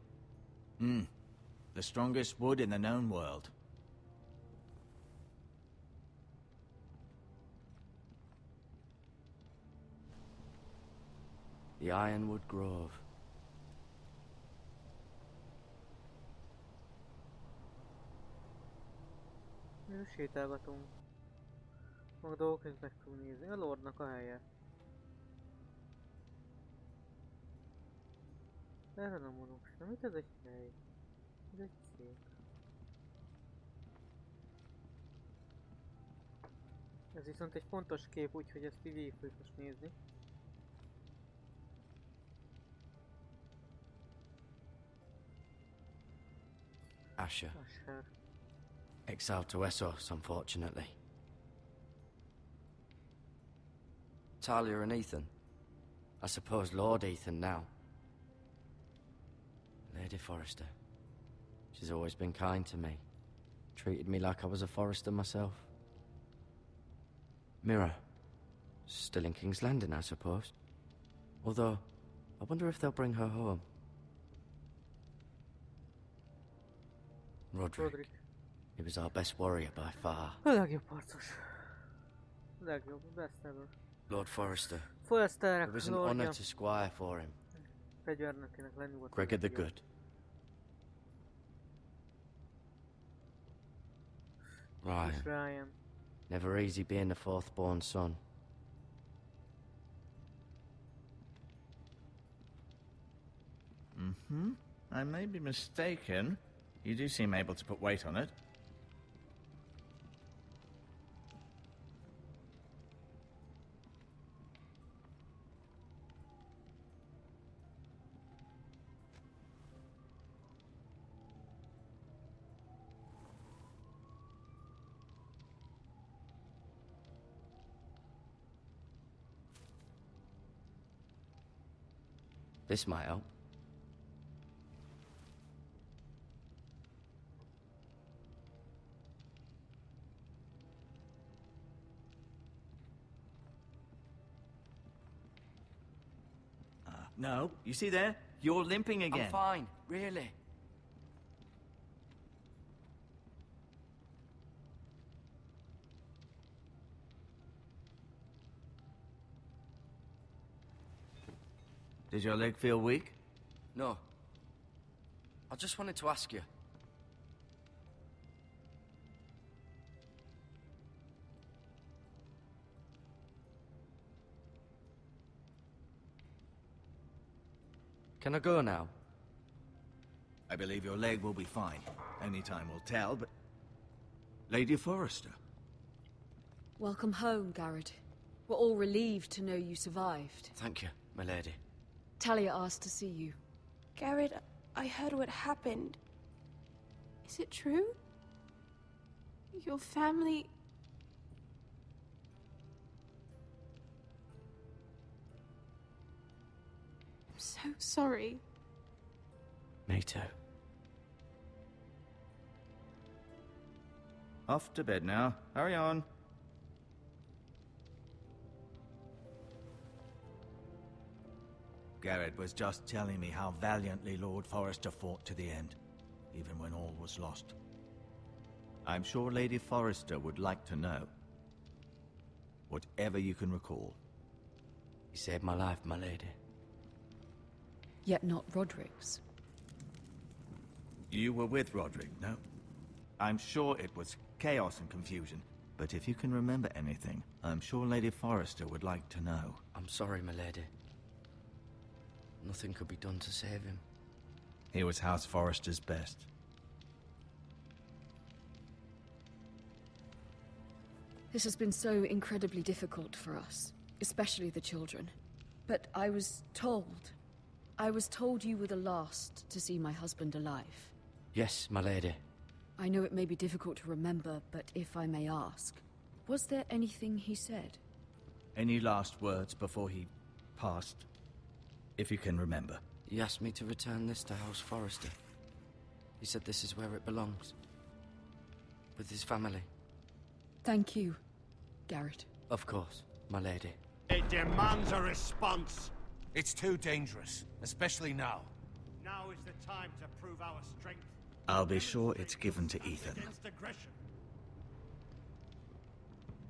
[SPEAKER 10] The strongest wood in the known world.
[SPEAKER 11] The Ironwood Grove.
[SPEAKER 2] Most sétálgatunk. Mag dolgok, hogy meg tudunk nézni. A Lordnak a helye. Erre nem mondok semmit, ez egy hely. Ez egy szék. Ez viszont egy fontos kép, úgyhogy ezt így végig fogjuk most nézni.
[SPEAKER 11] Asher.
[SPEAKER 2] Asher.
[SPEAKER 11] Exiled to Essos, unfortunately. Talia and Ethan. I suppose Lord Ethan now. Lady Forrester. She's always been kind to me. Treated me like I was a Forrester myself. Mira. Still in King's Landing, I suppose. Although, I wonder if they'll bring her home. Roderick. He was our best warrior by far.
[SPEAKER 2] A legjobb harcos. Legjobb, best ever.
[SPEAKER 11] Lord Forrester.
[SPEAKER 2] Forresternek
[SPEAKER 11] It was an
[SPEAKER 2] lordja.
[SPEAKER 11] honor to squire for him.
[SPEAKER 2] Fegyvernökének lenni volt.
[SPEAKER 11] Gregor the Good.
[SPEAKER 2] És Ryan.
[SPEAKER 11] Never easy being the fourth-born son.
[SPEAKER 10] I may be mistaken. You do seem able to put weight on it.
[SPEAKER 11] This might help.
[SPEAKER 10] No, you see there? You're limping again.
[SPEAKER 11] I'm fine, really.
[SPEAKER 10] Does your leg feel weak?
[SPEAKER 11] No. I just wanted to ask you. Can I go now?
[SPEAKER 10] I believe your leg will be fine. Only time will tell, but... Lady Forrester.
[SPEAKER 12] Welcome home, Garrett. We're all relieved to know you survived.
[SPEAKER 11] Thank you, my lady.
[SPEAKER 12] Talia asked to see you.
[SPEAKER 13] Garrett, I heard what happened. Is it true? Your family... I'm so sorry.
[SPEAKER 11] Me too.
[SPEAKER 10] Off to bed now. Hurry on. Garrett was just telling me how valiantly Lord Forrester fought to the end, even when all was lost. I'm sure Lady Forrester would like to know. Whatever you can recall.
[SPEAKER 11] You saved my life, my lady.
[SPEAKER 12] Yet not Roderick's.
[SPEAKER 10] You were with Roderick, no? I'm sure it was chaos and confusion, but if you can remember anything, I'm sure Lady Forrester would like to know.
[SPEAKER 11] I'm sorry, milady. Nothing could be done to save him.
[SPEAKER 10] He was House Forrester's best.
[SPEAKER 12] This has been so incredibly difficult for us, especially the children. But I was told you were the last to see my husband alive.
[SPEAKER 11] Yes, my lady.
[SPEAKER 12] I know it may be difficult to remember, but if I may ask, was there anything he said?
[SPEAKER 10] Any last words before he passed? If you can remember.
[SPEAKER 11] He asked me to return this to House Forrester. He said this is where it belongs. With his family.
[SPEAKER 12] Thank you, Garrett.
[SPEAKER 11] Of course, my lady.
[SPEAKER 4] It demands a response.
[SPEAKER 7] It's too dangerous, especially now.
[SPEAKER 4] Now is the time to prove our strength.
[SPEAKER 10] I'll be sure it's given to Ethan.
[SPEAKER 4] Against aggression.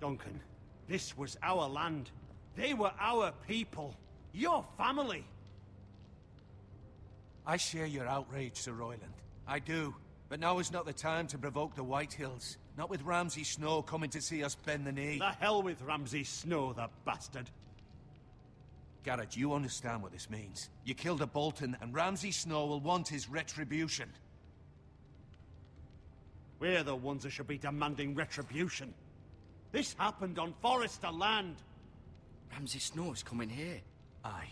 [SPEAKER 4] Duncan, this was our land. They were our people. Your family.
[SPEAKER 7] I share your outrage, Sir Royland. I do. But now is not the time to provoke the White Hills. Not with Ramsay Snow coming to see us bend the knee.
[SPEAKER 4] The hell with Ramsay Snow, the bastard.
[SPEAKER 7] Garrett, you understand what this means. You killed a Bolton, and Ramsay Snow will want his retribution.
[SPEAKER 4] We're the ones that should be demanding retribution. This happened on Forrester land.
[SPEAKER 11] Ramsay Snow is coming here.
[SPEAKER 7] Aye.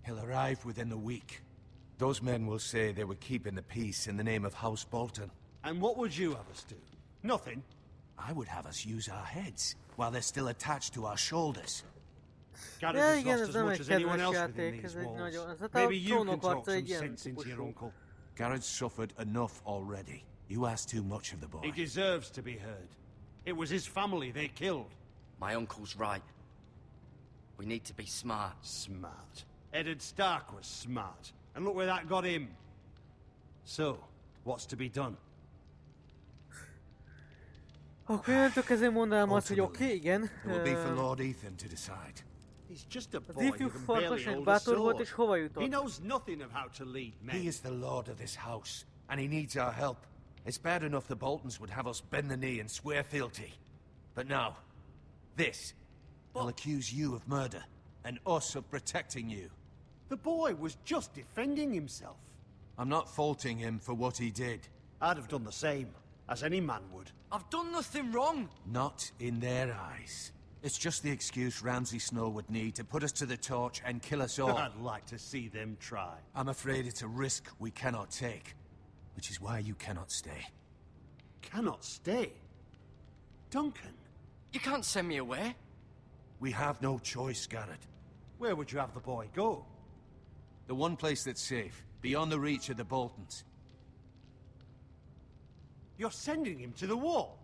[SPEAKER 7] He'll arrive within a week. Those men will say they were keeping the peace in the name of House Bolton.
[SPEAKER 4] And what would you have us do? Nothing.
[SPEAKER 7] I would have us use our heads, while they're still attached to our shoulders.
[SPEAKER 4] Garrett
[SPEAKER 2] Ja,
[SPEAKER 4] has
[SPEAKER 2] igen,
[SPEAKER 4] lost
[SPEAKER 2] ez
[SPEAKER 4] as
[SPEAKER 2] nem
[SPEAKER 4] much
[SPEAKER 2] egy
[SPEAKER 4] as anyone
[SPEAKER 2] kedves
[SPEAKER 4] else within
[SPEAKER 2] játék, ez
[SPEAKER 4] these
[SPEAKER 2] egy
[SPEAKER 4] walls.
[SPEAKER 2] nagyon... Ez a
[SPEAKER 4] Maybe you can
[SPEAKER 2] trónokharca
[SPEAKER 4] talk some
[SPEAKER 2] egy ilyen
[SPEAKER 4] sense into your
[SPEAKER 2] típusú.
[SPEAKER 4] uncle.
[SPEAKER 7] Garrett's suffered enough already. You ask too much of the boy.
[SPEAKER 4] He deserves to be heard. It was his family they killed.
[SPEAKER 11] My uncle's right. We need to be smart.
[SPEAKER 4] Smart. Eddard Stark was smart. And look where that got him. So, what's to be done?
[SPEAKER 2] Akkor jöntök ezért mondanám azt, hogy oké, igen.
[SPEAKER 7] It will be for Lord Ethan to decide.
[SPEAKER 4] He's just a
[SPEAKER 2] Az
[SPEAKER 4] boy
[SPEAKER 2] ifjú
[SPEAKER 4] who can barely
[SPEAKER 2] farkas egy
[SPEAKER 4] hold a
[SPEAKER 2] bátor volt,
[SPEAKER 4] sword.
[SPEAKER 2] és hova
[SPEAKER 4] He
[SPEAKER 2] jutott?
[SPEAKER 4] knows nothing of how to lead men.
[SPEAKER 7] He is the lord of this house, and he needs our help. It's bad enough the Boltons would have us bend the knee and swear fealty. But now, this. They'll accuse you of murder, and us of protecting you.
[SPEAKER 4] The boy was just defending himself.
[SPEAKER 7] I'm not faulting him for what he did.
[SPEAKER 4] I'd have done the same, as any man would.
[SPEAKER 11] I've done nothing wrong.
[SPEAKER 7] Not in their eyes. It's just the excuse Ramsay Snow would need to put us to the torch and kill us all.
[SPEAKER 4] I'd like to see them try.
[SPEAKER 7] I'm afraid it's a risk we cannot take, which is why you cannot stay.
[SPEAKER 4] Cannot stay? Duncan,
[SPEAKER 11] You can't send me away.
[SPEAKER 7] We have no choice, Garrett.
[SPEAKER 4] where would you have the boy go?
[SPEAKER 7] The one place that's safe, beyond the reach of the Boltons.
[SPEAKER 4] You're sending him to the wall.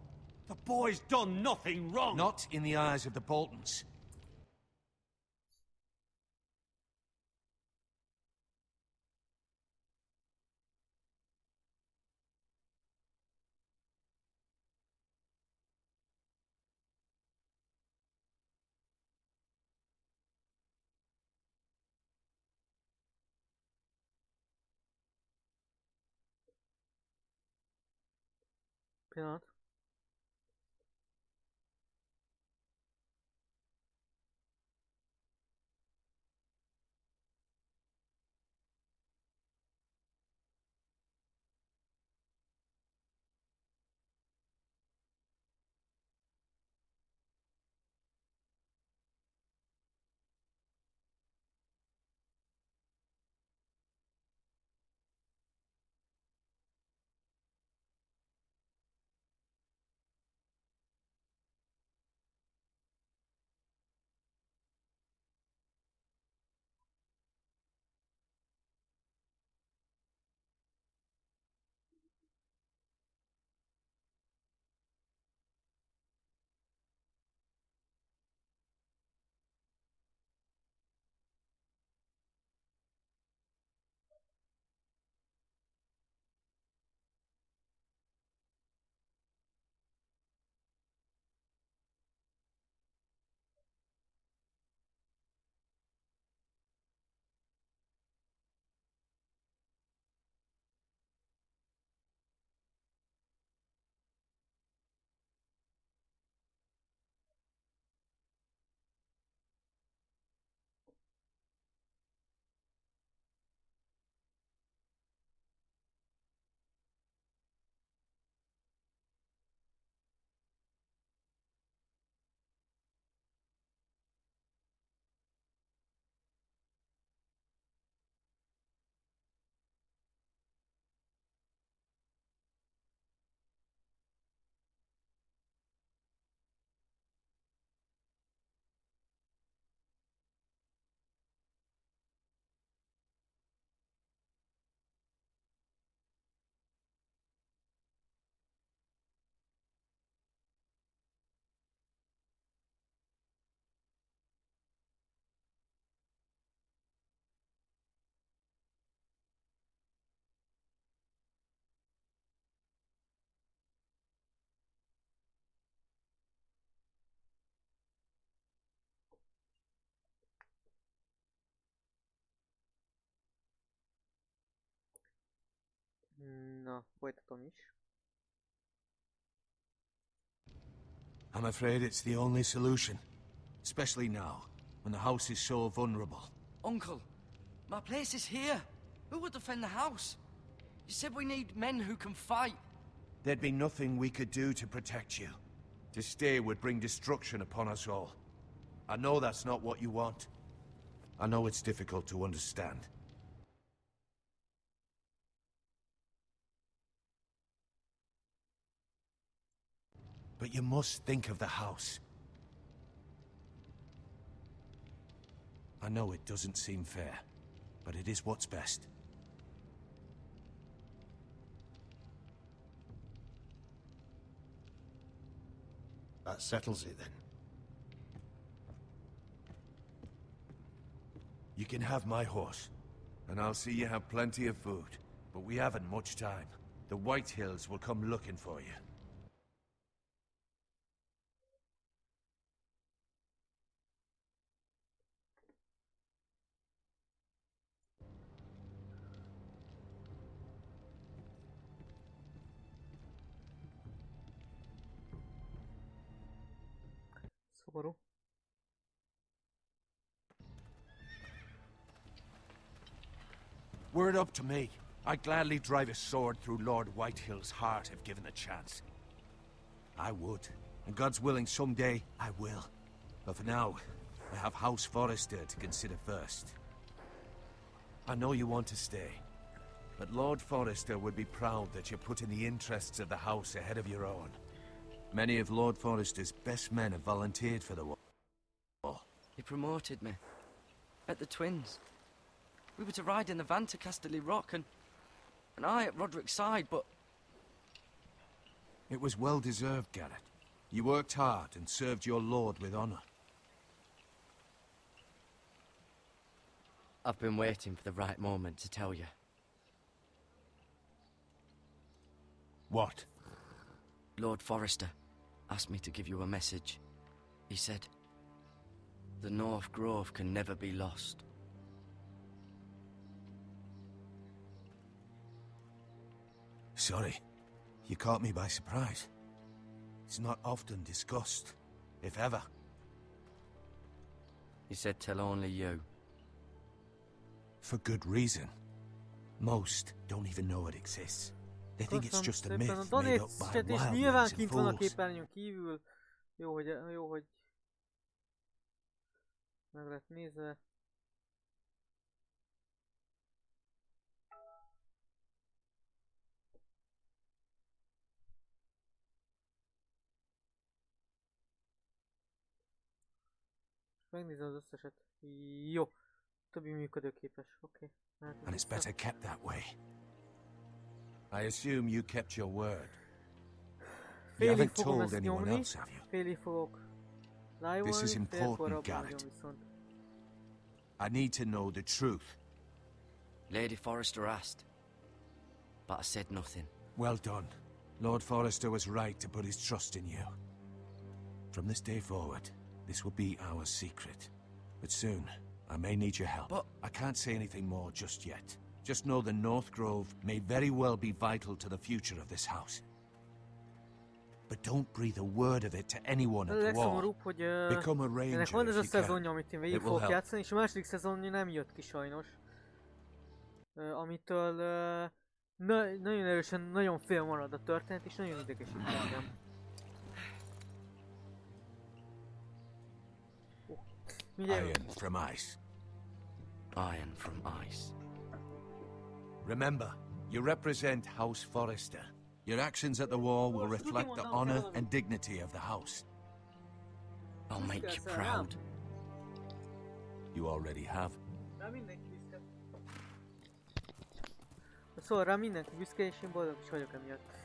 [SPEAKER 4] The boy's done nothing wrong.
[SPEAKER 7] Not in the eyes of the Boltons.
[SPEAKER 2] Pillanat. Na, folytatom is.
[SPEAKER 7] I'm afraid it's the only solution. Especially now, when the house is so vulnerable.
[SPEAKER 14] Uncle, my place is here. Who would defend the house? You said we need men who can fight.
[SPEAKER 7] There'd be nothing we could do to protect you. To stay would bring destruction upon us all. I know that's not what you want. I know it's difficult to understand. But you must think of the house. I know it doesn't seem fair, but it is what's best.
[SPEAKER 15] That settles it then.
[SPEAKER 7] You can have my horse, and I'll see you have plenty of food. But we haven't much time. The White Hills will come looking for you.
[SPEAKER 2] Szomorú.
[SPEAKER 7] Were it up to me, I'd gladly drive a sword through Lord Whitehill's heart if given the chance. I would, and God's willing someday I will. But for now, I have House Forrester to consider first. I know you want to stay, but Lord Forrester would be proud that you're putting the interests of the house ahead of your own. Many of Lord Forrester's best men have volunteered for the war.
[SPEAKER 14] He promoted me. At the Twins. We were to ride in the van to Casterly Rock, and I at Roderick's side, but...
[SPEAKER 7] It was well deserved, Garrett. You worked hard and served your lord with honor.
[SPEAKER 11] I've been waiting for the right moment to tell you.
[SPEAKER 7] What?
[SPEAKER 11] Lord Forrester asked me to give you a message. He said, the North Grove can never be lost.
[SPEAKER 7] Sorry. You caught me by surprise. It's not often discussed, if ever.
[SPEAKER 11] He said tell only you.
[SPEAKER 7] For good reason. Most don't even know it exists. They think it's just a myth made up by
[SPEAKER 2] és nyilván
[SPEAKER 7] wildlings and
[SPEAKER 2] kint van a
[SPEAKER 7] fools.
[SPEAKER 2] képernyőn kívül. Jó, hogy meg lett nézve. Megnézem az összeset. Jó. Többi működőképes. Oké.
[SPEAKER 7] And it's better kept that way. I assume you kept your word. You
[SPEAKER 2] Félig
[SPEAKER 7] haven't
[SPEAKER 2] fogom
[SPEAKER 7] told
[SPEAKER 2] ezt
[SPEAKER 7] anyone
[SPEAKER 2] nyomni,
[SPEAKER 7] else, have you?
[SPEAKER 2] félig fogok
[SPEAKER 7] This is
[SPEAKER 2] live-olni, fél
[SPEAKER 7] important,
[SPEAKER 2] korábban
[SPEAKER 7] Garrett.
[SPEAKER 2] hagyom viszont.
[SPEAKER 7] I need to know the truth.
[SPEAKER 11] Lady Forrester asked, but I said nothing.
[SPEAKER 7] Well done. Lord Forrester was right to put his trust in you. From this day forward, this will be our secret. But soon, I may need your help.
[SPEAKER 14] But
[SPEAKER 7] I can't say anything more just yet. Just know the North Grove may very well be vital to the future of this house. But don't breathe a word of it to anyone
[SPEAKER 2] A
[SPEAKER 7] at the wall.
[SPEAKER 2] legszomorúbb, hogy
[SPEAKER 7] Become a
[SPEAKER 2] ennek
[SPEAKER 7] ranger
[SPEAKER 2] van ez a
[SPEAKER 7] if you
[SPEAKER 2] szezonja,
[SPEAKER 7] can.
[SPEAKER 2] amit én végig
[SPEAKER 7] It will
[SPEAKER 2] fogok
[SPEAKER 7] help.
[SPEAKER 2] játszani, és a második szezonja nem jött ki sajnos. Amitől nagyon erősen, nagyon fél marad a történet, és nagyon idegesít engem.
[SPEAKER 7] Iron from ice.
[SPEAKER 11] Iron from ice.
[SPEAKER 7] Remember, you represent House Forrester. Your actions at the war will reflect the honor and dignity of the house.
[SPEAKER 11] I'll make you proud.
[SPEAKER 7] You already have.
[SPEAKER 2] Rá mindenki büszke. Szóval rá mindenki büszke, és én boldog is vagyok emiatt.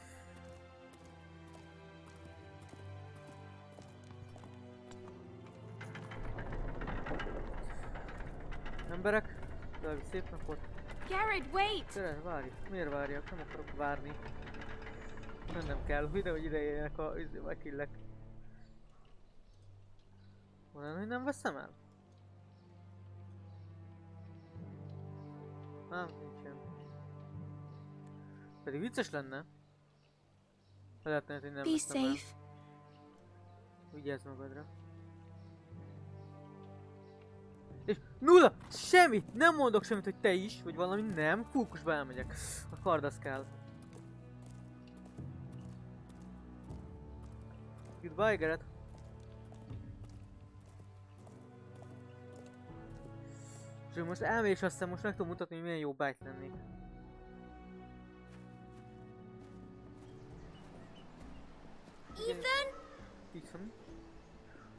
[SPEAKER 2] Emberek, további szép napot.
[SPEAKER 13] Garrett, wait!
[SPEAKER 2] Gyere, várj. Miért várjak? Nem akarok várni. Nem kell, hogy ide jöjjenek a vakillek. Van olyan, hogy nem veszem el? Nem, nincsen. Pedig vicces lenne. Lehetne, hogy nem
[SPEAKER 13] Be
[SPEAKER 2] veszem el.
[SPEAKER 13] safe.
[SPEAKER 2] Vigyázz magadra. És nulla! Semmit! Nem mondok semmit, hogy te is, vagy valami nem. Fókuszba elmegyek. A kard az kell. Goodbye, Garrett. És most elmegy, és aztán most meg tudom mutatni, hogy milyen jó bájt lennék.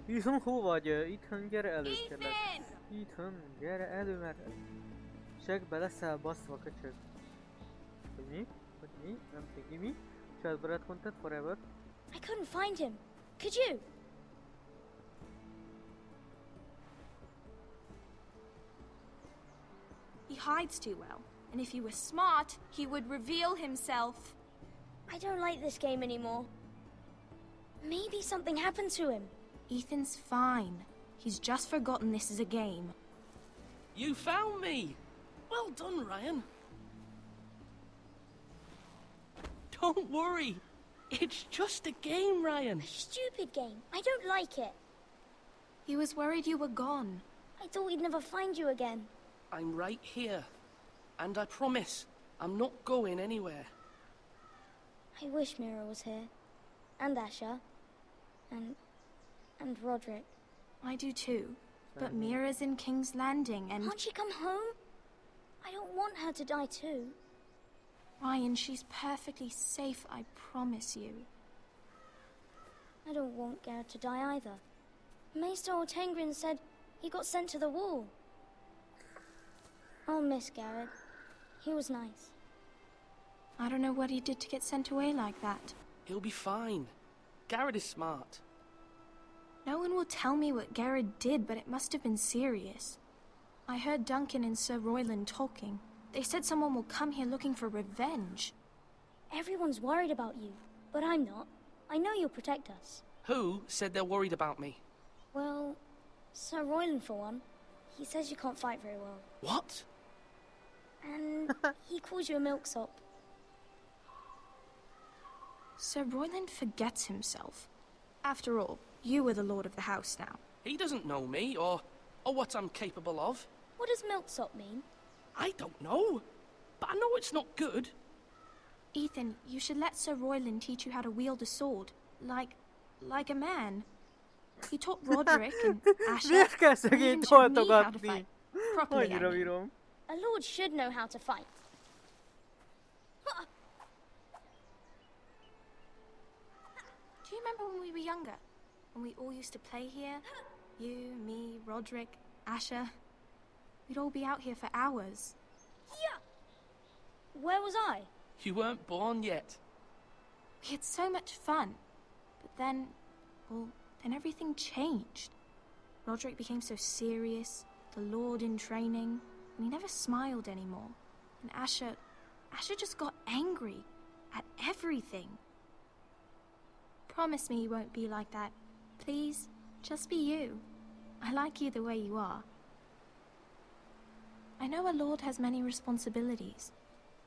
[SPEAKER 2] Ethan, hol vagy? Ethan, gyere elő, kérlek. Ethan, gyere elő, mert segbe leszel baszva, köcsög. Hogy mi? Hogy mi? Nem tudom mi? Childbarát content forever.
[SPEAKER 16] I couldn't find him. Could you?
[SPEAKER 17] He hides too well, and if he were smart, he would reveal himself.
[SPEAKER 16] I don't like this game anymore. Maybe something happened to him.
[SPEAKER 17] Ethan's fine. He's just forgotten this is a game.
[SPEAKER 18] You found me! Well done, Ryan. Don't worry. It's just a game, Ryan.
[SPEAKER 16] A stupid game. I don't like it.
[SPEAKER 17] He was worried you were gone.
[SPEAKER 16] I thought we'd never find you again.
[SPEAKER 18] I'm right here. And I promise, I'm not going anywhere.
[SPEAKER 16] I wish Mira was here. And Asher. And Roderick.
[SPEAKER 17] I do too. But Mira's in King's Landing and...
[SPEAKER 16] Can't she come home? I don't want her to die too.
[SPEAKER 17] Ryan, she's perfectly safe, I promise you.
[SPEAKER 16] I don't want Garrett to die either. Maester Ortengrin said he got sent to the wall. I'll miss Garrett. He was nice.
[SPEAKER 17] I don't know what he did to get sent away like that.
[SPEAKER 18] He'll be fine. Garrett is smart.
[SPEAKER 17] No one will tell me what Garrett did, but it must have been serious. I heard Duncan and Sir Royland talking. They said someone will come here looking for revenge.
[SPEAKER 16] Everyone's worried about you, but I'm not. I know you'll protect us.
[SPEAKER 18] Who said they're worried about me?
[SPEAKER 16] Well, Sir Royland for one. He says you can't fight very well.
[SPEAKER 18] What?
[SPEAKER 16] And he calls you a milksop.
[SPEAKER 17] Sir Royland forgets himself. After all, you are the lord of the house now.
[SPEAKER 18] He doesn't know me, or what I'm capable of.
[SPEAKER 16] What does milksop mean?
[SPEAKER 18] I don't know, but I know it's not good.
[SPEAKER 17] Ethan, you should let Sir Royland teach you how to wield a sword, like a man. He taught Roderick and Asher, and he even showed me how to fight. Properly, I mean.
[SPEAKER 16] A lord should know how to fight.
[SPEAKER 17] Do you remember when we were younger? When we all used to play here? You, me, Roderick, Asher. We'd all be out here for hours.
[SPEAKER 16] Yeah. Where was I?
[SPEAKER 18] You weren't born yet.
[SPEAKER 17] We had so much fun. But then, well, then everything changed. Roderick became so serious, the Lord in training, and he never smiled anymore. And Asher just got angry at everything. Promise me you won't be like that. Please, just be you. I like you the way you are. I know a lord has many responsibilities,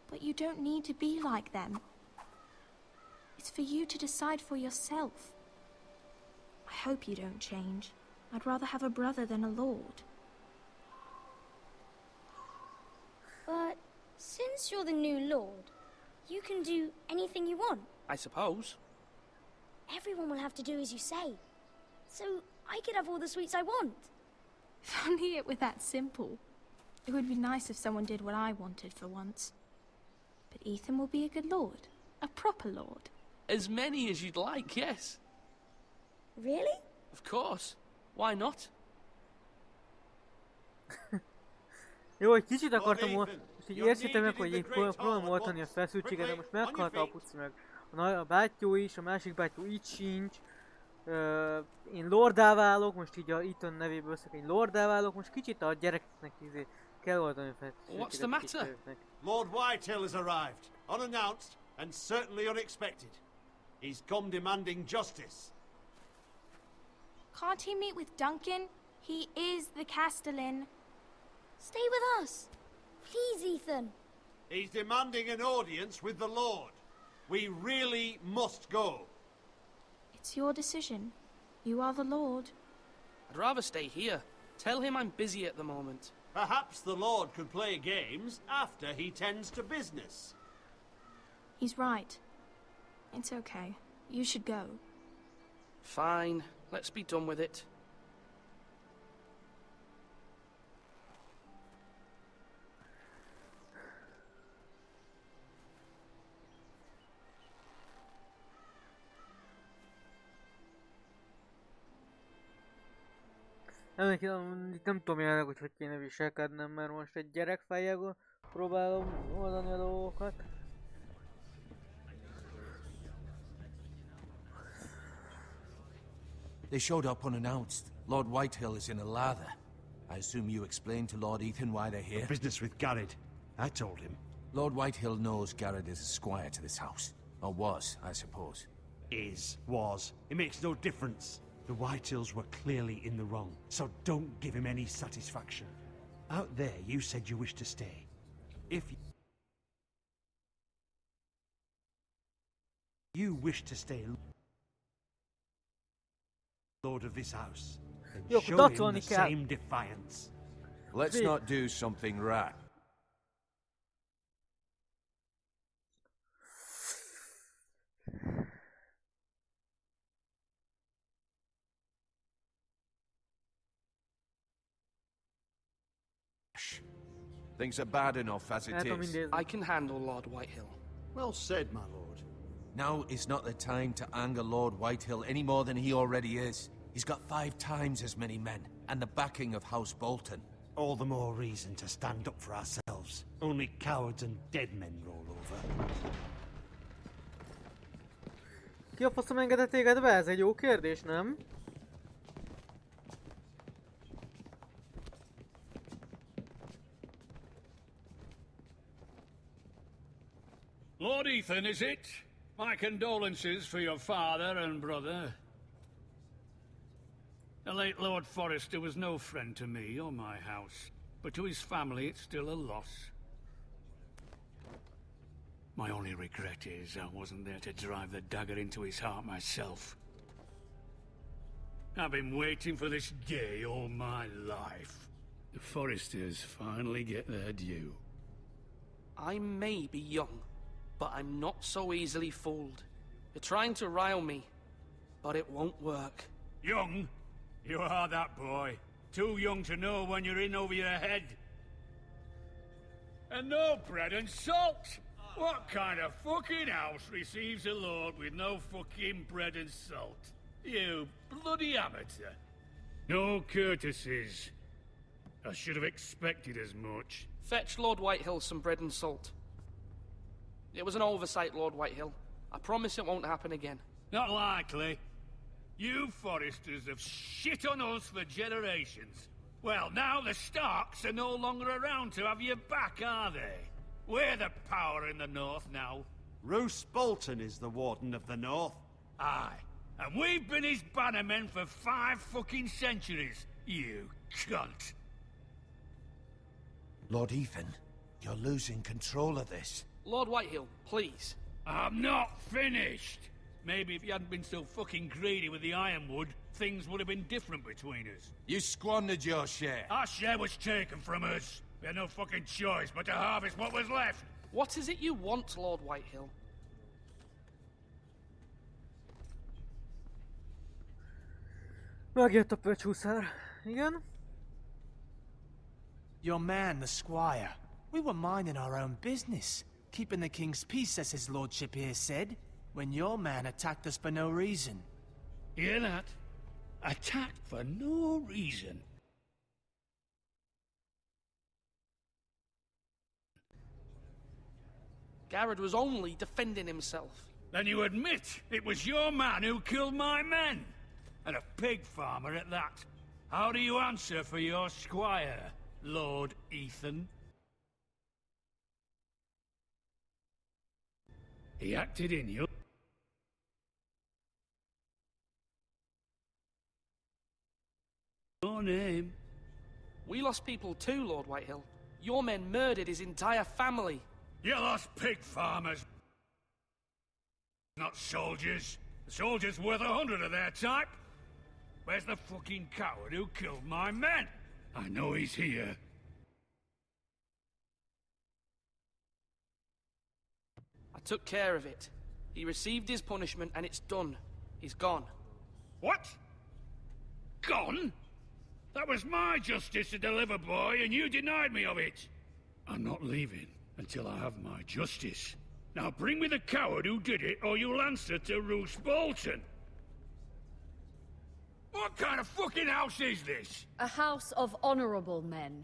[SPEAKER 17] but you don't need to be like them. It's for you to decide for yourself. I hope you don't change. I'd rather have a brother than a lord.
[SPEAKER 16] But since you're the new lord, you can do anything you want.
[SPEAKER 18] I suppose.
[SPEAKER 16] Everyone will have to do as you say. So I could have all the sweets I want.
[SPEAKER 17] If only it were that simple. It would be nice if someone did what I wanted for once. But Ethan will be a good lord. A proper lord.
[SPEAKER 18] As many as you'd like, yes.
[SPEAKER 16] Really?
[SPEAKER 18] Of course. Why not?
[SPEAKER 2] Jó, egy kicsit akartam most így értsétek meg, hogy én próbálom oltani a feszültséget, de most meghalt a puci meg. A bátyó is, a másik bátyó így sincs. Én lordá válok, most így a Ethan nevéből összek, én lordá válok, most kicsit a gyerekeknek kell oldani a feszültséget.
[SPEAKER 18] What's the matter?
[SPEAKER 15] Lord Whitetail has arrived, unannounced and certainly unexpected. He's come demanding justice.
[SPEAKER 17] Can't he meet with Duncan? He is the Castellan.
[SPEAKER 16] Stay with us. Please, Ethan.
[SPEAKER 15] He's demanding an audience with the Lord. We really must go.
[SPEAKER 17] It's your decision. You are the Lord.
[SPEAKER 18] I'd rather stay here. Tell him I'm busy at the moment.
[SPEAKER 15] Perhaps the Lord could play games after he tends to business.
[SPEAKER 17] He's right. It's okay. You should go.
[SPEAKER 18] Fine. Let's be done with it.
[SPEAKER 2] Nem tudom jelenleg, hogy kéne viselkednem, mert most egy gyerek fejjel próbálom oldani a dolgokat.
[SPEAKER 7] They showed up unannounced. Lord Whitehill is in a lather. I assume you explained to Lord Ethan why they're here?
[SPEAKER 15] Business with Garrett. I told him.
[SPEAKER 7] Lord Whitehill knows Garrett is a squire to this house. Or was, I suppose.
[SPEAKER 15] Was. It makes no difference. The Whitehills were clearly in the wrong, so don't give him any satisfaction. Out there, you said you wished to stay. If you wish to stay Lord of this house, then show him the same defiance.
[SPEAKER 7] Let's not do something rash. Things are bad enough as it is.
[SPEAKER 18] I can handle Lord Whitehill.
[SPEAKER 15] Well said, my lord.
[SPEAKER 7] Now is not the time to anger Lord Whitehill any more than he already is. He's got 5 times as many men, and the backing of House Bolton.
[SPEAKER 15] All the more reason to stand up for ourselves. Only cowards and dead men roll over.
[SPEAKER 2] Ki a faszom engedett téged be? Ez egy jó kérdés, nem?
[SPEAKER 4] Lord Ethan, is it? My condolences for your father and brother. The late Lord Forrester was no friend to me or my house, but to his family it's still a loss. My only regret is I wasn't there to drive the dagger into his heart myself. I've been waiting for this day all my life. The Forresters finally get their due.
[SPEAKER 18] I may be young, but I'm not so easily fooled. You're trying to rile me, but it won't work.
[SPEAKER 4] Young? You are that boy. Too young to know when you're in over your head. And no bread and salt! What kind of fucking house receives a lord with no fucking bread and salt? You bloody amateur. No courtesies. I should have expected as much.
[SPEAKER 18] Fetch Lord Whitehill some bread and salt. It was an oversight, Lord Whitehill. I promise it won't happen again.
[SPEAKER 4] Not likely. You Forresters have shit on us for generations. Well, now the Starks are no longer around to have your back, are they? We're the power in the north now.
[SPEAKER 15] Roose Bolton is the Warden of the North.
[SPEAKER 4] Aye. And we've been his bannermen for 5 fucking centuries, you cunt.
[SPEAKER 7] Lord Ethan, you're losing control of this.
[SPEAKER 18] Lord Whitehill, please.
[SPEAKER 4] I'm not finished. Maybe if you hadn't been so fucking greedy with the ironwood, things would have been different between us.
[SPEAKER 7] You squandered your share.
[SPEAKER 4] Our share was taken from us. We had no fucking choice but to harvest what was left.
[SPEAKER 18] What is it you want, Lord Whitehill?
[SPEAKER 2] Megjött a pöcsúszár. Igen?
[SPEAKER 9] Your man, the squire. We were minding our own business. Keeping the king's peace, as his lordship here said. When your man attacked us for no reason.
[SPEAKER 4] Hear that? Attacked for no reason.
[SPEAKER 18] Garrett was only defending himself.
[SPEAKER 4] Then you admit it was your man who killed my men? And a pig farmer at that. How do you answer for your squire, Lord Ethan? He acted in your name.
[SPEAKER 18] We lost people too, Lord Whitehill. Your men murdered his entire family.
[SPEAKER 4] You lost pig farmers. Not soldiers. The soldiers worth 100 of their type. Where's the fucking coward who killed my men? I know he's here.
[SPEAKER 18] I took care of it. He received his punishment and it's done. He's gone.
[SPEAKER 4] What? Gone? That was my justice to deliver, boy, and you denied me of it. I'm not leaving until I have my justice. Now bring me the coward who did it, or you'll answer to Roose Bolton. What kind of fucking house is this?
[SPEAKER 12] A house of honorable men.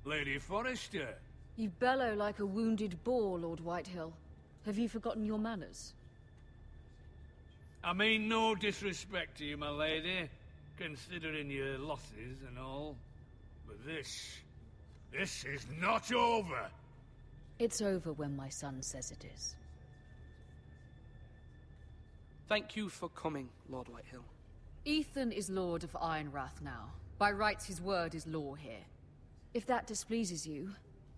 [SPEAKER 4] Lady Forrester.
[SPEAKER 12] You bellow like a wounded boar, Lord Whitehill. Have you forgotten your manners?
[SPEAKER 4] I mean no disrespect to you, my lady, considering your losses and all. But this is not over.
[SPEAKER 12] It's over when my son says it is.
[SPEAKER 18] Thank you for coming, Lord Whitehill.
[SPEAKER 12] Ethan is Lord of Ironrath now. By rights, his word is law here. If that displeases you,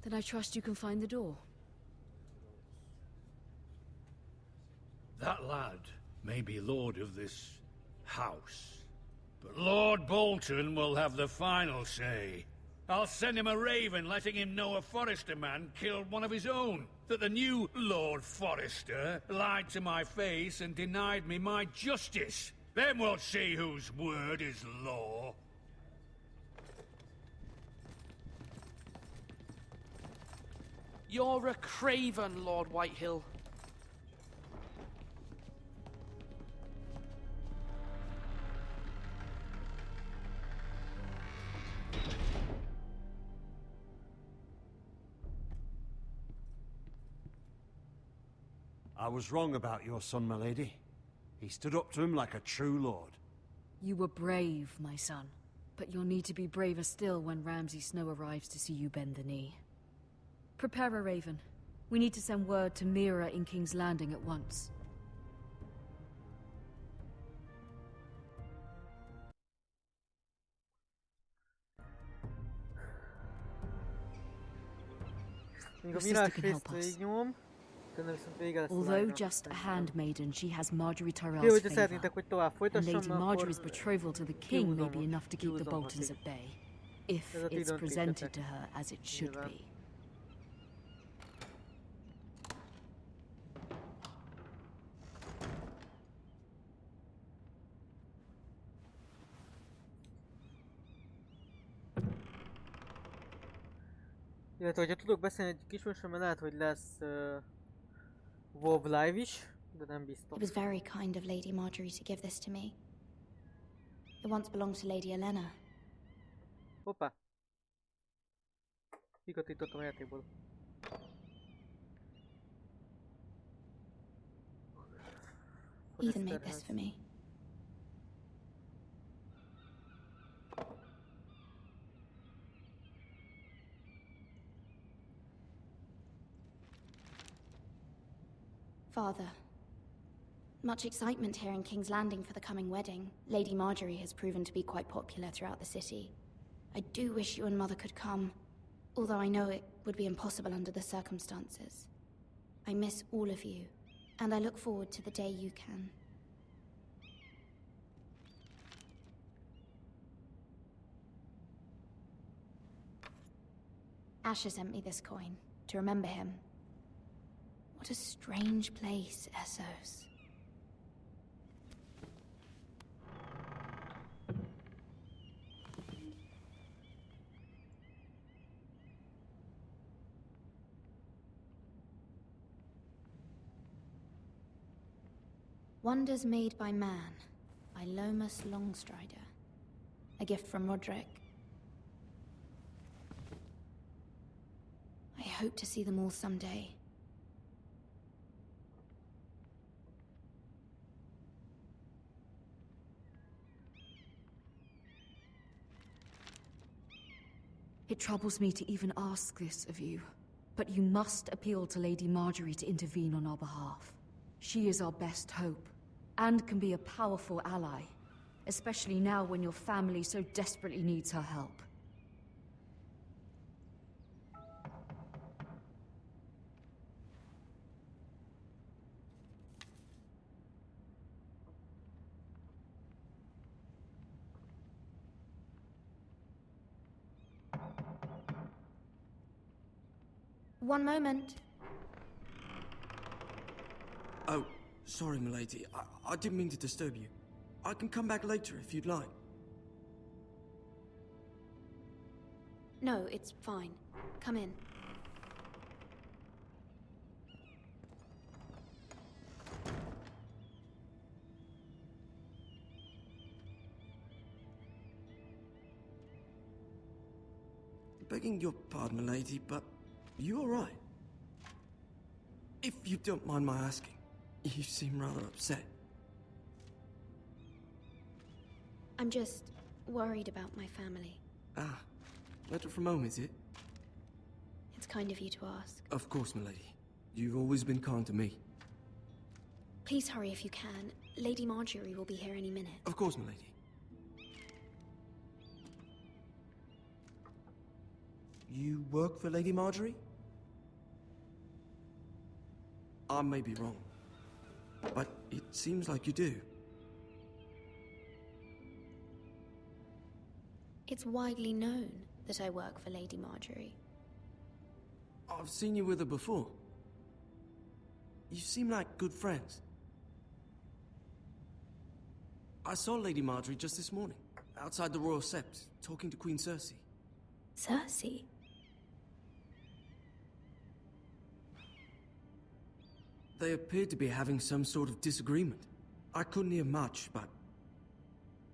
[SPEAKER 12] then I trust you can find the door.
[SPEAKER 4] That lad may be lord of this house, but Lord Bolton will have the final say. I'll send him a raven letting him know a Forrester man killed one of his own. That the new Lord Forrester lied to my face and denied me my justice. Then we'll see whose word is law.
[SPEAKER 18] You're a craven, Lord Whitehill.
[SPEAKER 15] I was wrong about your son, my lady. He stood up to him like a true lord.
[SPEAKER 12] You were brave, my son. But you'll need to be braver still when Ramsay Snow arrives to see you bend the knee. Prepare a raven. We need to send word to Mira in King's Landing at once. Your sister can help us. Although just a handmaiden, she has Marjorie Tyrell's favor. And Lady Marjorie's betrothal to the king may be enough to keep the Boltons at bay. If it's presented to her as it should be.
[SPEAKER 2] Illetve, hogyha tudok beszélni egy kisműsor, mert lehet, hogy lesz WoW Live is, de nem biztos.
[SPEAKER 19] It was very kind of Lady Marjorie to give this to me. It once belonged to Lady Elena.
[SPEAKER 2] Hoppá! Kikatítottam a játékból.
[SPEAKER 19] Ethan made this for me. Father, much excitement here in King's Landing for the coming wedding. Lady Marjorie has proven to be quite popular throughout the city. I do wish you and Mother could come, although I know it would be impossible under the circumstances. I miss all of you, and I look forward to the day you can. Asher sent me this coin, to remember him. What a strange place, Essos. Wonders Made by Man, by Lomas Longstrider. A gift from Roderick. I hope to see them all someday.
[SPEAKER 12] It troubles me to even ask this of you, but you must appeal to Lady Marjorie to intervene on our behalf. She is our best hope, and can be a powerful ally, especially now when your family so desperately needs her help.
[SPEAKER 19] One moment.
[SPEAKER 14] Oh, sorry, milady. I didn't mean to disturb you. I can come back later if you'd like.
[SPEAKER 19] No, it's fine. Come in.
[SPEAKER 14] Begging your pardon, milady, but you all right? If you don't mind my asking, you seem rather upset.
[SPEAKER 19] I'm just worried about my family.
[SPEAKER 14] Ah, letter from home, is it?
[SPEAKER 19] It's kind of you to ask.
[SPEAKER 14] Of course, milady. You've always been kind to me.
[SPEAKER 19] Please hurry if you can. Lady Marjorie will be here any minute.
[SPEAKER 14] Of course, milady. You work for Lady Marjorie? I may be wrong, but it seems like you do.
[SPEAKER 19] It's widely known that I work for Lady Marjorie.
[SPEAKER 14] I've seen you with her before. You seem like good friends. I saw Lady Marjorie just this morning, outside the Royal Sept, talking to Queen Cersei.
[SPEAKER 19] Cersei?
[SPEAKER 14] They appeared to be having some sort of disagreement. I couldn't hear much, but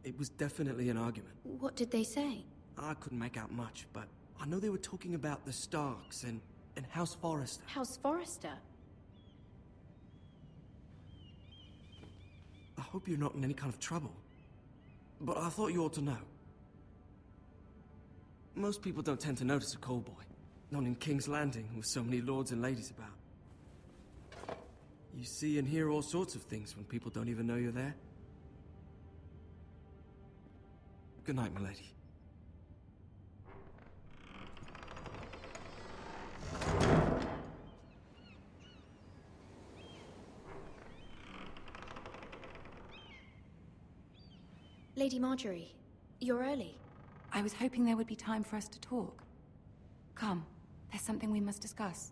[SPEAKER 14] it was definitely an argument.
[SPEAKER 19] What did they say?
[SPEAKER 14] I couldn't make out much, but I know they were talking about the Starks and House Forrester.
[SPEAKER 19] House Forrester?
[SPEAKER 14] I hope you're not in any kind of trouble, but I thought you ought to know. Most people don't tend to notice a call boy, not in King's Landing with so many lords and ladies about. You see and hear all sorts of things when people don't even know you're there. Good night, milady.
[SPEAKER 19] Lady Marjorie, you're early.
[SPEAKER 20] I was hoping there would be time for us to talk. Come, there's something we must discuss.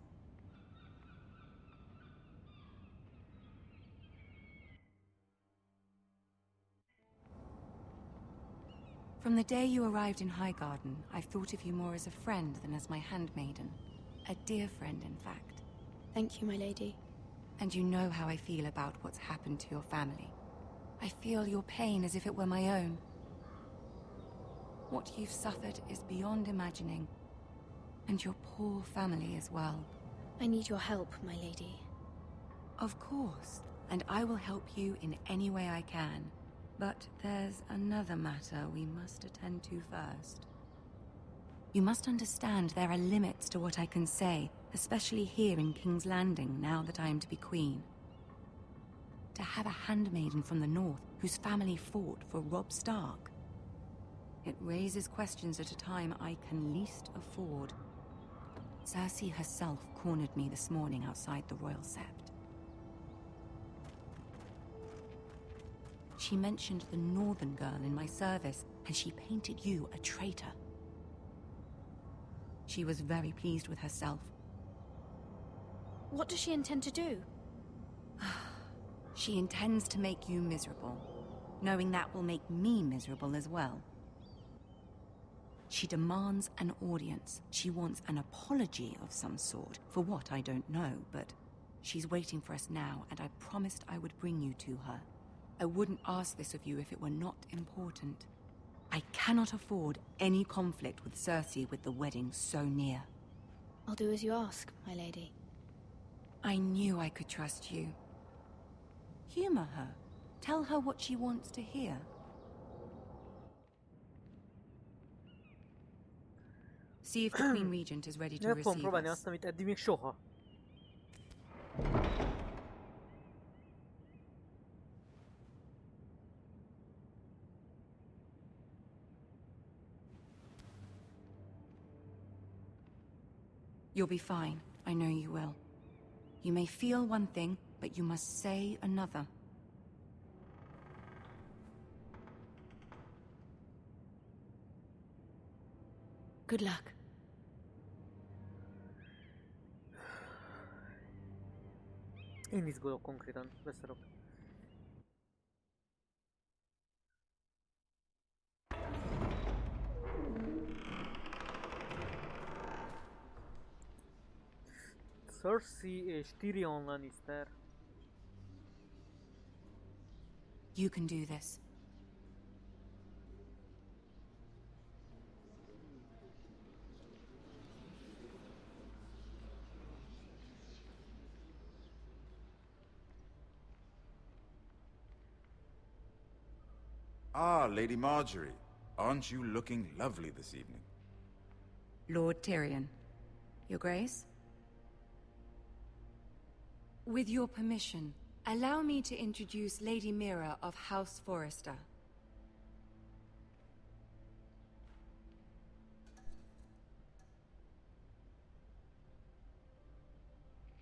[SPEAKER 20] From the day you arrived in Highgarden, I've thought of you more as a friend than as my handmaiden. A dear friend, in fact.
[SPEAKER 19] Thank you, my lady.
[SPEAKER 20] And you know how I feel about what's happened to your family. I feel your pain as if it were my own. What you've suffered is beyond imagining. And your poor family as well.
[SPEAKER 19] I need your help, my lady.
[SPEAKER 20] Of course, and I will help you in any way I can. But there's another matter we must attend to first. You must understand there are limits to what I can say, especially here in King's Landing, now that I am to be queen. To have a handmaiden from the north whose family fought for Robb Stark. It raises questions at a time I can least afford. Cersei herself cornered me this morning outside the Royal Sept. She mentioned the northern girl in my service, and she painted you a traitor. She was very pleased with herself.
[SPEAKER 19] What does she intend to do?
[SPEAKER 20] She intends to make you miserable, knowing that will make me miserable as well. She demands an audience. She wants an apology of some sort, for what I don't know, but she's waiting for us now, and I promised I would bring you to her. I wouldn't ask this of you if it were not important. I cannot afford any conflict with Cersei with the wedding so near.
[SPEAKER 19] I'll do as you ask, my lady.
[SPEAKER 20] I knew I could trust you. Humor her. Tell her what she wants to hear. See if the Queen Regent is ready to
[SPEAKER 2] Nem fogom
[SPEAKER 20] receive
[SPEAKER 2] próbálni
[SPEAKER 20] us.
[SPEAKER 2] azt, amit eddig még soha.
[SPEAKER 20] You'll be fine. I know you will. You may feel one thing, but you must say another.
[SPEAKER 19] Good luck.
[SPEAKER 2] Én izgulok konkrétan, beszarok. Cersei és Tyrion Lannister.
[SPEAKER 20] You can do this.
[SPEAKER 21] Ah, Lady Marjorie. Aren't you looking lovely this evening?
[SPEAKER 20] Lord Tyrion. Your Grace? With your permission, allow me to introduce Lady Mira of House Forrester.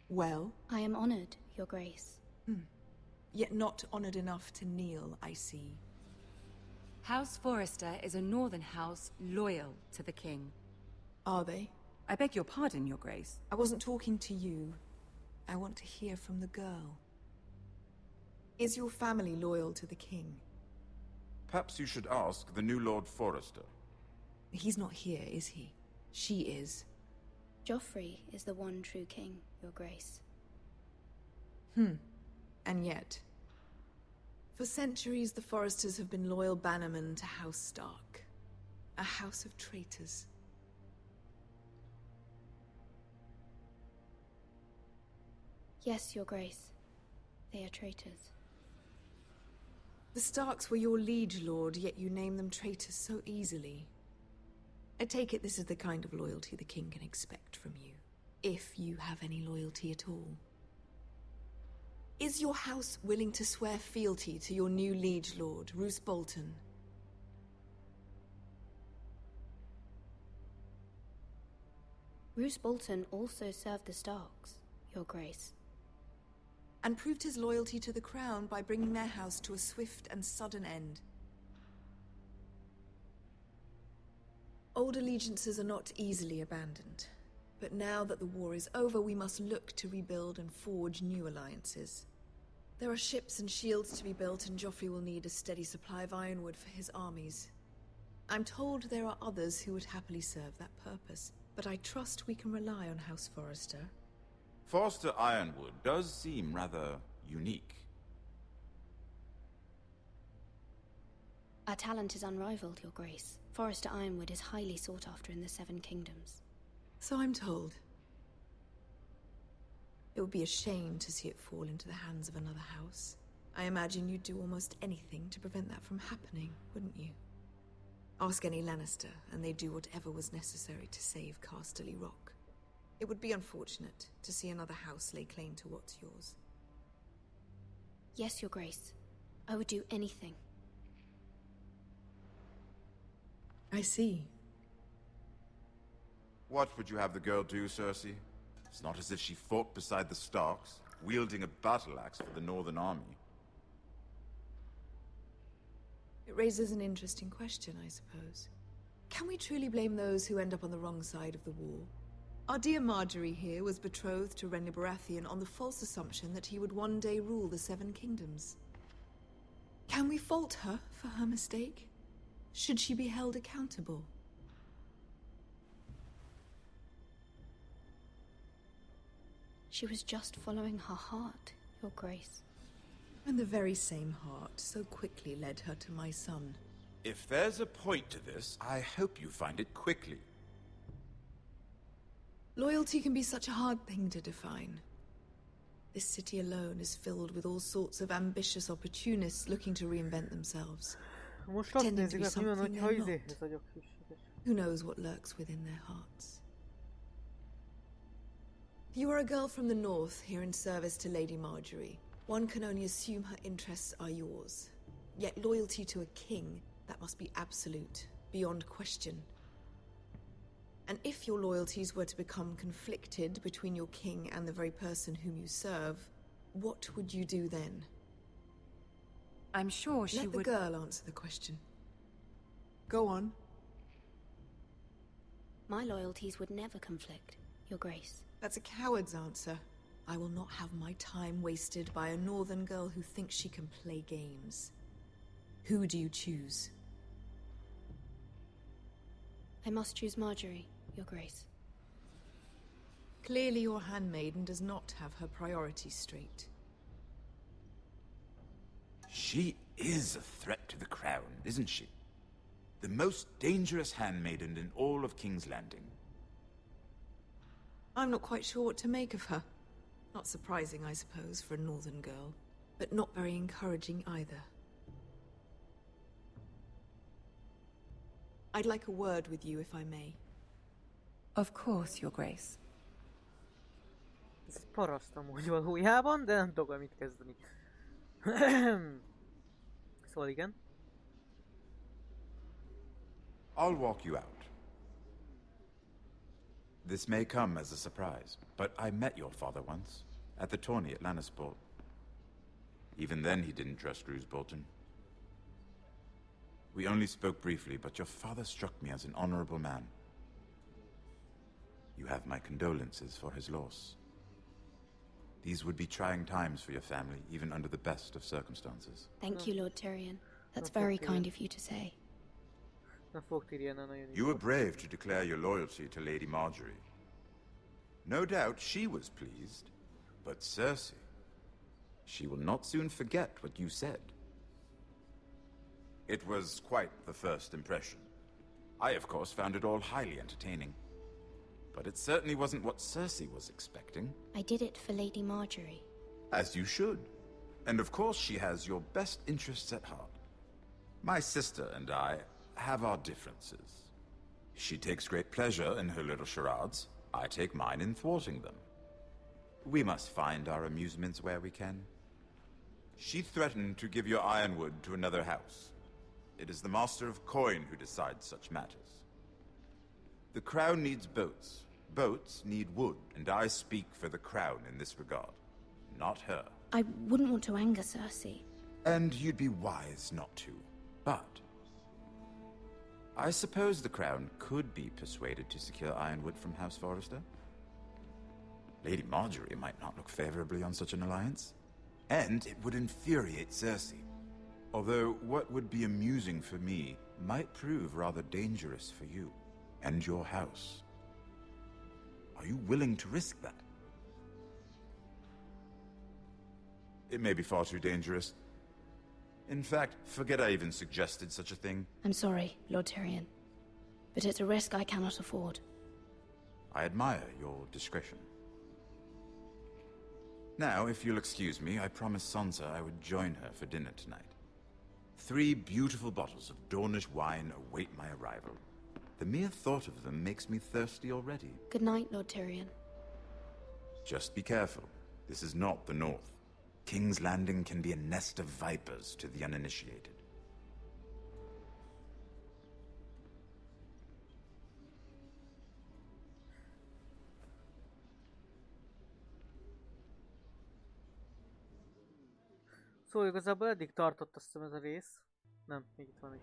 [SPEAKER 22] Well?
[SPEAKER 19] I am honored, Your Grace.
[SPEAKER 22] Yet not honored enough to kneel, I see.
[SPEAKER 20] House Forrester is a northern house loyal to the king.
[SPEAKER 22] Are they?
[SPEAKER 20] I beg your pardon, Your Grace.
[SPEAKER 22] I wasn't talking to you. I want to hear from the girl. Is your family loyal to the king?
[SPEAKER 21] Perhaps you should ask the new Lord Forrester.
[SPEAKER 22] He's not here, is he? She is.
[SPEAKER 19] Joffrey is the one true king, Your Grace.
[SPEAKER 22] And yet... For centuries, the Forresters have been loyal bannermen to House Stark. A house of traitors.
[SPEAKER 19] Yes, Your Grace. They are traitors.
[SPEAKER 22] The Starks were your liege lord, yet you name them traitors so easily. I take it this is the kind of loyalty the king can expect from you. If you have any loyalty at all. Is your house willing to swear fealty to your new liege lord, Roose Bolton?
[SPEAKER 19] Roose Bolton also served the Starks, Your Grace.
[SPEAKER 22] And proved his loyalty to the crown by bringing their house to a swift and sudden end. Old allegiances are not easily abandoned. But now that the war is over, we must look to rebuild and forge new alliances. There are ships and shields to be built, and Joffrey will need a steady supply of ironwood for his armies. I'm told there are others who would happily serve that purpose, but I trust we can rely on House Forrester.
[SPEAKER 21] Forrester Ironwood does seem rather unique.
[SPEAKER 19] Our talent is unrivaled, Your Grace. Forrester Ironwood is highly sought after in the Seven Kingdoms.
[SPEAKER 22] So I'm told. It would be a shame to see it fall into the hands of another house. I imagine you'd do almost anything to prevent that from happening, wouldn't you? Ask any Lannister, and they'd do whatever was necessary to save Casterly Rock. It would be unfortunate to see another house lay claim to what's yours.
[SPEAKER 19] Yes, Your Grace. I would do anything.
[SPEAKER 22] I see.
[SPEAKER 21] What would you have the girl do, Cersei? It's not as if she fought beside the Starks, wielding a battle axe for the Northern Army.
[SPEAKER 22] It raises an interesting question, I suppose. Can we truly blame those who end up on the wrong side of the war? Our dear Marjorie here was betrothed to Renly Baratheon on the false assumption that he would one day rule the Seven Kingdoms. Can we fault her for her mistake? Should she be held accountable?
[SPEAKER 19] She was just following her heart, Your Grace.
[SPEAKER 22] And the very same heart so quickly led her to my son.
[SPEAKER 21] If there's a point to this, I hope you find it quickly.
[SPEAKER 22] Loyalty can be such a hard thing to define. This city alone is filled with all sorts of ambitious opportunists looking to reinvent themselves. Pretending to be something they're not. Who knows what lurks within their hearts? You are a girl from the north, here in service to Lady Marjorie. One can only assume her interests are yours. Yet loyalty to a king, that must be absolute, beyond question. And if your loyalties were to become conflicted between your king and the very person whom you serve, what would you do then?
[SPEAKER 20] I'm sure she would...
[SPEAKER 22] Let the girl answer the question. Go on.
[SPEAKER 19] My loyalties would never conflict, Your Grace.
[SPEAKER 22] That's a coward's answer. I will not have my time wasted by a northern girl who thinks she can play games. Who do you choose?
[SPEAKER 19] I must choose Marjorie, Your Grace.
[SPEAKER 22] Clearly your handmaiden does not have her priorities straight.
[SPEAKER 21] She is a threat to the crown, isn't she? The most dangerous handmaiden in all of King's Landing.
[SPEAKER 22] I'm not quite sure what to make of her. Not surprising, I suppose, for a northern girl, but not very encouraging either. I'd like a word with you, if I may.
[SPEAKER 20] Of course, Your Grace.
[SPEAKER 2] Ez egy paraszt amúgy valójában, de nem tudok mit kezdeni. Szóval igen.
[SPEAKER 21] I'll walk you out. This may come as a surprise, but I met your father once, at the tourney at Lannisport. Even then he didn't trust Roose Bolton. We only spoke briefly, but your father struck me as an honorable man. You have my condolences for his loss. These would be trying times for your family, even under the best of circumstances.
[SPEAKER 19] Thank you, Lord Tyrion. That's very kind of you to say.
[SPEAKER 21] You were brave to declare your loyalty to Lady Marjorie. No doubt she was pleased, but Cersei, she will not soon forget what you said. It was quite the first impression. I, of course, found it all highly entertaining. But it certainly wasn't what Cersei was expecting.
[SPEAKER 19] I did it for Lady Marjorie.
[SPEAKER 21] As you should. And of course she has your best interests at heart. My sister and I have our differences. She takes great pleasure in her little charades. I take mine in thwarting them. We must find our amusements where we can. She threatened to give your ironwood to another house. It is the Master of Coin who decides such matters. The crown needs boats. Boats need wood, and I speak for the crown in this regard, not her.
[SPEAKER 19] I wouldn't want to anger Cersei.
[SPEAKER 21] And you'd be wise not to. But I suppose the crown could be persuaded to secure ironwood from House Forrester. Lady Marjorie might not look favorably on such an alliance. And it would infuriate Cersei. Although what would be amusing for me might prove rather dangerous for you and your house. Are you willing to risk that? It may be far too dangerous. In fact, forget I even suggested such a thing.
[SPEAKER 19] I'm sorry, Lord Tyrion, but it's a risk I cannot afford.
[SPEAKER 21] I admire your discretion. Now, if you'll excuse me, I promised Sansa I would join her for dinner tonight. 3 beautiful bottles of Dornish wine await my arrival. The mere thought of them makes me thirsty already.
[SPEAKER 19] Good night, Lord Tyrion.
[SPEAKER 21] Just be careful. This is not the North. King's Landing can be a nest of vipers to the uninitiated.
[SPEAKER 2] Szóval igazából eddig tartott, azt hiszem, ez a rész. Nem, még itt van egy.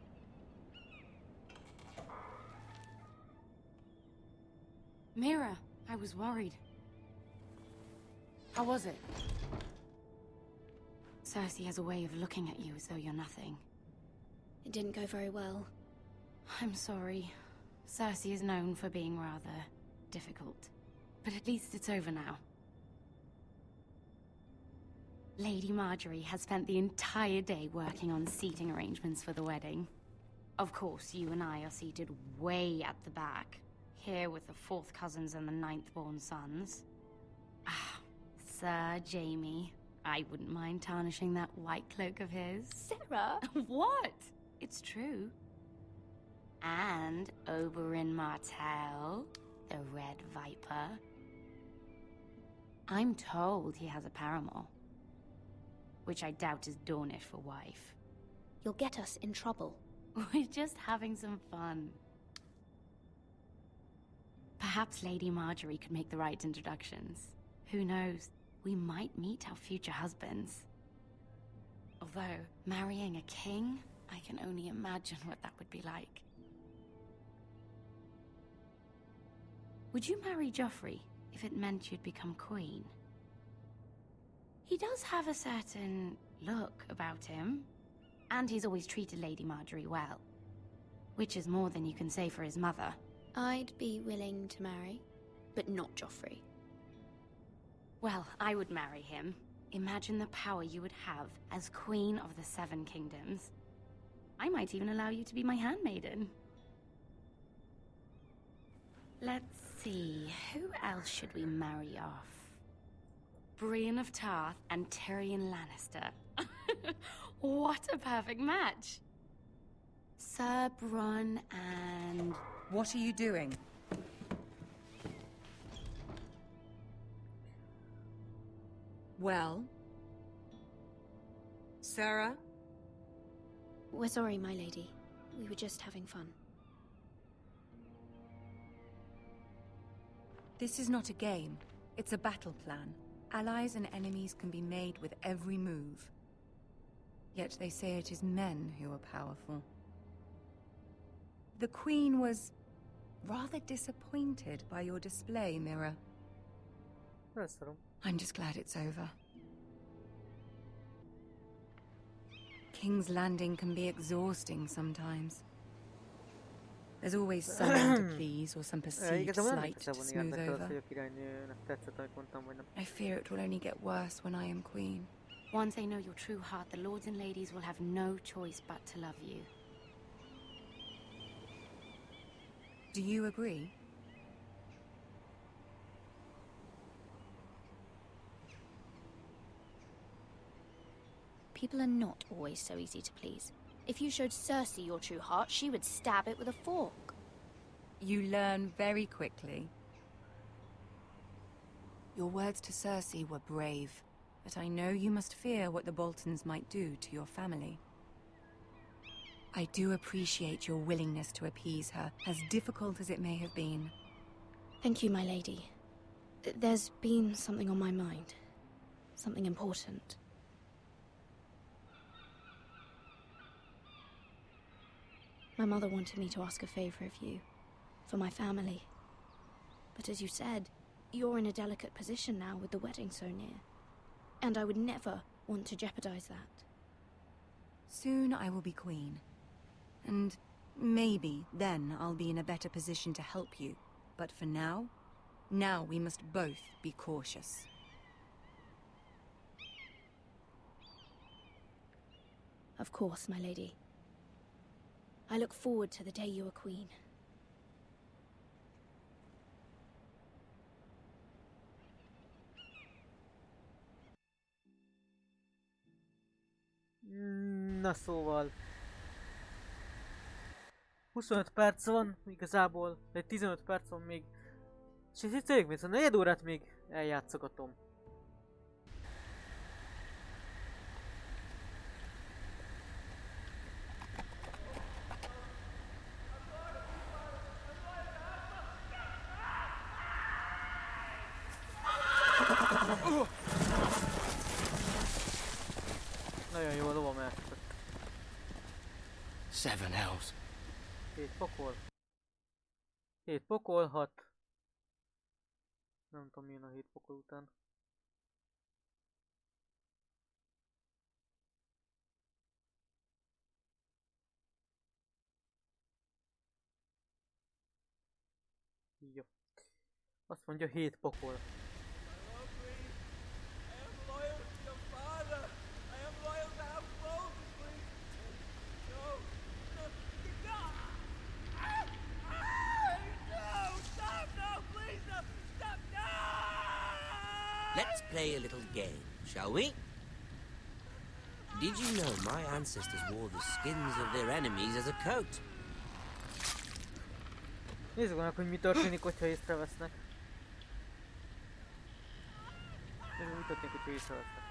[SPEAKER 12] Mira, I was worried. How was it? Cersei has a way of looking at you as though you're nothing.
[SPEAKER 19] It didn't go very well.
[SPEAKER 12] I'm sorry. Cersei is known for being rather difficult. But at least it's over now. Lady Marjorie has spent the entire day working on seating arrangements for the wedding. Of course, you and I are seated way at the back, here with the 4th cousins and the 9th-born sons. Ah, Sir Jaime. I wouldn't mind tarnishing that white cloak of his.
[SPEAKER 17] Sarah?
[SPEAKER 12] What? It's true. And Oberyn Martell, the Red Viper. I'm told he has a paramour, which I doubt is Dornish for wife.
[SPEAKER 19] You'll get us in trouble.
[SPEAKER 12] We're just having some fun. Perhaps Lady Marjorie could make the right introductions. Who knows? We might meet our future husbands. Although, marrying a king, I can only imagine what that would be like. Would you marry Joffrey if it meant you'd become queen?
[SPEAKER 20] He does have a certain look about him. And he's always treated Lady Marjorie well. Which is more than you can say for his mother.
[SPEAKER 19] I'd be willing to marry, but not Joffrey.
[SPEAKER 20] Well, I would marry him. Imagine the power you would have as Queen of the Seven Kingdoms. I might even allow you to be my handmaiden. Let's see, who else should we marry off? Brienne of Tarth and Tyrion Lannister. What a perfect match! Sir Bronn and...
[SPEAKER 1] What are you doing? Well? Sarah?
[SPEAKER 19] We're sorry, my lady. We were just having fun.
[SPEAKER 1] This is not a game. It's a battle plan. Allies and enemies can be made with every move. Yet they say it is men who are powerful. The Queen was rather disappointed by your display, Mira. I'm just glad it's over. King's Landing can be exhausting sometimes. There's always someone to please or some perceived slight to smooth over. I fear it will only get worse when I am queen.
[SPEAKER 20] Once they know your true heart, the lords and ladies will have no choice but to love you.
[SPEAKER 1] Do you agree?
[SPEAKER 19] People are not always so easy to please. If you showed Cersei your true heart, she would stab it with a fork.
[SPEAKER 1] You learn very quickly. Your words to Cersei were brave, but I know you must fear what the Boltons might do to your family. I do appreciate your willingness to appease her, as difficult as it may have been.
[SPEAKER 19] Thank you, my lady. There's been something on my mind. Something important. My mother wanted me to ask a favor of you, for my family. But as you said, you're in a delicate position now with the wedding so near. And I would never want to jeopardize that.
[SPEAKER 1] Soon I will be queen. And maybe then I'll be in a better position to help you. But for now we must both be cautious.
[SPEAKER 19] Of course, my lady. I look forward to the day you are queen.
[SPEAKER 2] Na szóval 25 perc van igazából, de 15 perc van még. És itt tényleg még, a negyed órát még eljátszogatom. Nagyon jó a lovam elszakadt.
[SPEAKER 11] Seven hells.
[SPEAKER 2] 7 pokol. 7 pokol, 6. Nem tudom milyen a 7 pokol után. Jó. Azt mondja 7 pokol.
[SPEAKER 3] Let's play a little game, shall we? Did you know my ancestors wore the skins of their enemies as a coat?
[SPEAKER 2] Nézzük meg, hogy mi történik, hogyha észrevesznek. Nézzük, mi történik, hogyha észrevesznek.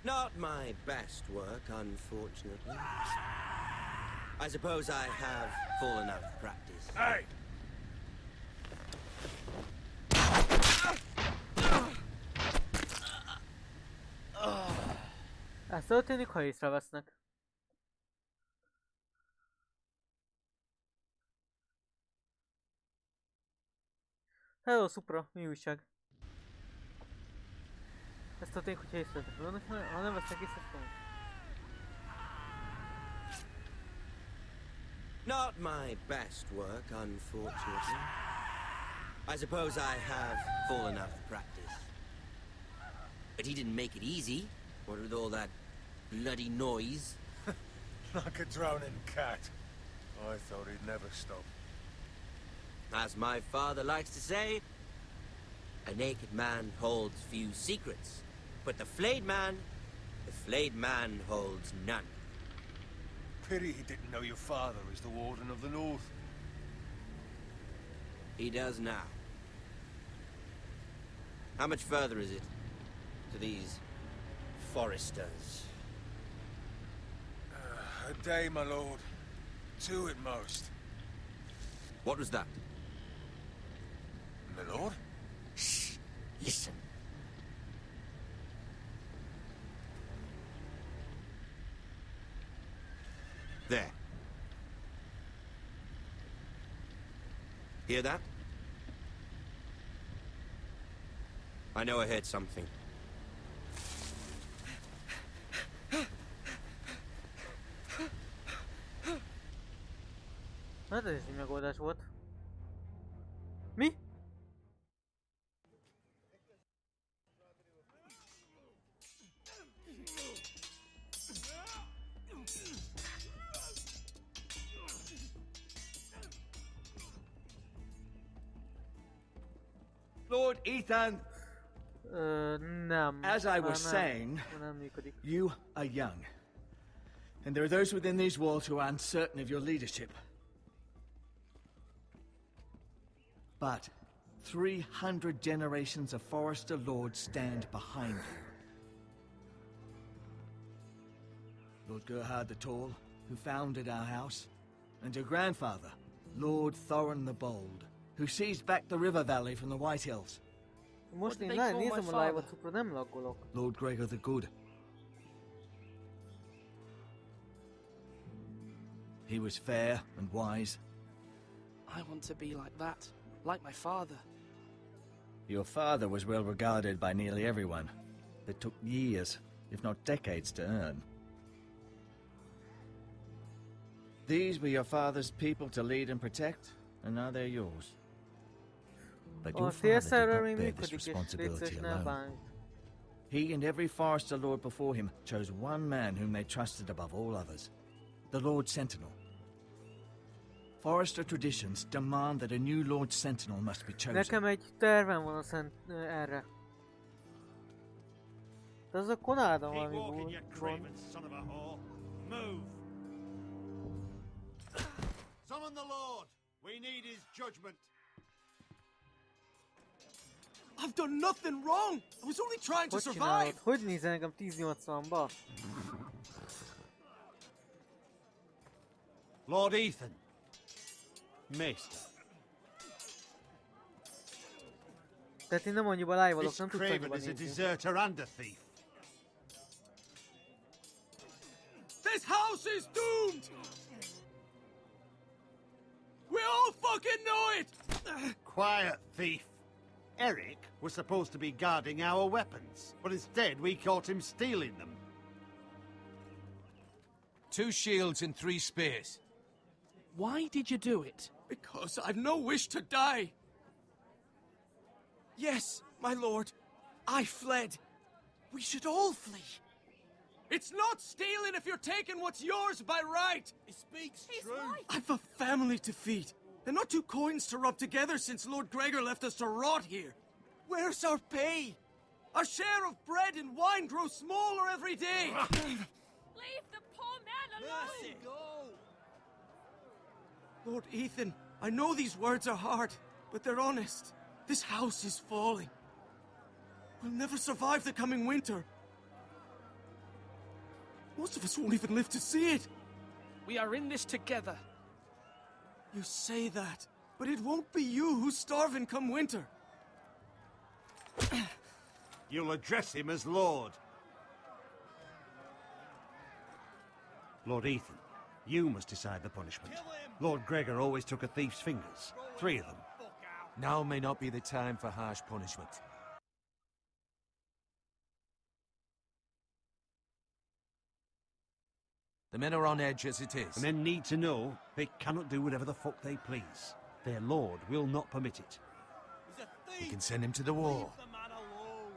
[SPEAKER 3] Not my best work, unfortunately. I suppose I have fallen out of practice.
[SPEAKER 4] Hey!
[SPEAKER 2] Ez történik, ha észrevesznek. Hello, Supra, mi újság? Ezt történik, hogyha észrevetek. Ha nem vesznek észre, akkor...
[SPEAKER 3] Not my best work, unfortunately. I suppose I have fallen out of practice. But he didn't make it easy, what with all that bloody noise.
[SPEAKER 7] Like a drowning cat. I thought he'd never stop.
[SPEAKER 3] As my father likes to say, a naked man holds few secrets, but the flayed man holds none.
[SPEAKER 7] Pity he didn't know your father is the Warden of the North.
[SPEAKER 3] He does now. How much further is it to these foresters?
[SPEAKER 7] A day, my lord. 2 at most.
[SPEAKER 3] What was that?
[SPEAKER 7] My lord?
[SPEAKER 3] Shh! Listen. There. Hear that? I know I heard something.
[SPEAKER 2] Hát ez egy megoldás volt. Mi?
[SPEAKER 10] Lord Ethan!
[SPEAKER 2] Nem.
[SPEAKER 10] As I was saying, you are young. And there are those within these walls who are uncertain of your leadership. But 300 generations of Forester Lords stand behind you. Lord Gerhard the Tall, who founded our house, and your grandfather, Lord Thorin the Bold, who seized back the river valley from the White Hills.
[SPEAKER 2] Most én nézem a live-ot, Supra, nem laggolok.
[SPEAKER 10] Lord Gregor the Good. He was fair and wise.
[SPEAKER 18] I want to be like that, like my father.
[SPEAKER 10] Your father was well regarded by nearly everyone. It took years, if not decades, to earn. These were your father's people to lead and protect, and now they're yours. But your father did not bear this responsibility alone. He and every Forester Lord before him chose one man whom they trusted above all others, the Lord Sentinel. Forester traditions demand that a new Lord Sentinel must be chosen.
[SPEAKER 2] Nekem egy tervem van erre. De az a Konálda valami volt.
[SPEAKER 5] Summon the Lord! We need his judgment.
[SPEAKER 6] I've done nothing wrong! I was only trying to survive!
[SPEAKER 2] Hogy nézel nekem 1080-ba?
[SPEAKER 15] Lord Ethan. Maester.
[SPEAKER 2] Tehát én nem annyiba live-olok, nem tudtam annyiba
[SPEAKER 5] This Craven is a
[SPEAKER 2] nézni.
[SPEAKER 5] deserter and a thief.
[SPEAKER 6] This house is doomed! We all fucking know it!
[SPEAKER 5] Quiet, thief. Eric was supposed to be guarding our weapons, but instead we caught him stealing them.
[SPEAKER 7] 2 shields and 3 spears.
[SPEAKER 18] Why did you do it?
[SPEAKER 6] Because I've no wish to die. Yes, my lord. I fled. We should all flee. It's not stealing if you're taking what's yours by right.
[SPEAKER 5] He speaks true.
[SPEAKER 6] I've a family to feed, and not 2 coins to rub together since Lord Gregor left us to rot here. Where's our pay? Our share of bread and wine grows smaller every day.
[SPEAKER 13] Leave the poor man alone!
[SPEAKER 5] Mercy, go!
[SPEAKER 6] Lord Ethan, I know these words are hard, but they're honest. This house is falling. We'll never survive the coming winter. Most of us won't even live to see it.
[SPEAKER 18] We are in this together.
[SPEAKER 6] You say that, but it won't be you who's starving come winter.
[SPEAKER 5] You'll address him as Lord.
[SPEAKER 15] Lord Ethan, you must decide the punishment. Lord Gregor always took a thief's fingers. 3 of them.
[SPEAKER 7] Now may not be the time for harsh punishment. The men are on edge as it is.
[SPEAKER 15] The men need to know they cannot do whatever the fuck they please. Their lord will not permit it.
[SPEAKER 6] He's a thief!
[SPEAKER 7] We can send him to the war.
[SPEAKER 6] Leave the man alone.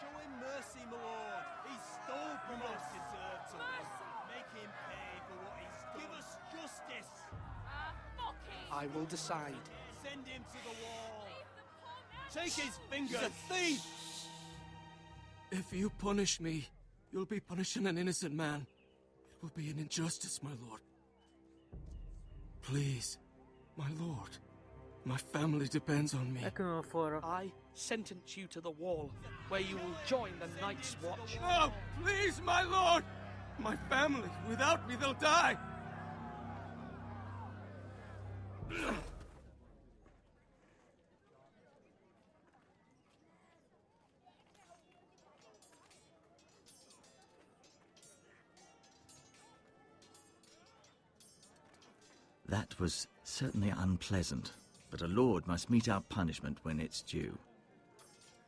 [SPEAKER 6] Show him mercy, my lord. He stole from us. Deserve to make him pay for what he's done. Give us justice.
[SPEAKER 18] I will decide.
[SPEAKER 6] Send him to the wall. Take his fingers. He's a thief! If you punish me, you'll be punishing an innocent man. It will be an injustice, my lord. Please, my lord. My family depends on me.
[SPEAKER 18] I sentence you to the wall, where you will join the Night's Watch.
[SPEAKER 6] No, please, my lord! My family, without me, they'll die!
[SPEAKER 10] That was certainly unpleasant, but a lord must mete out punishment when it's due.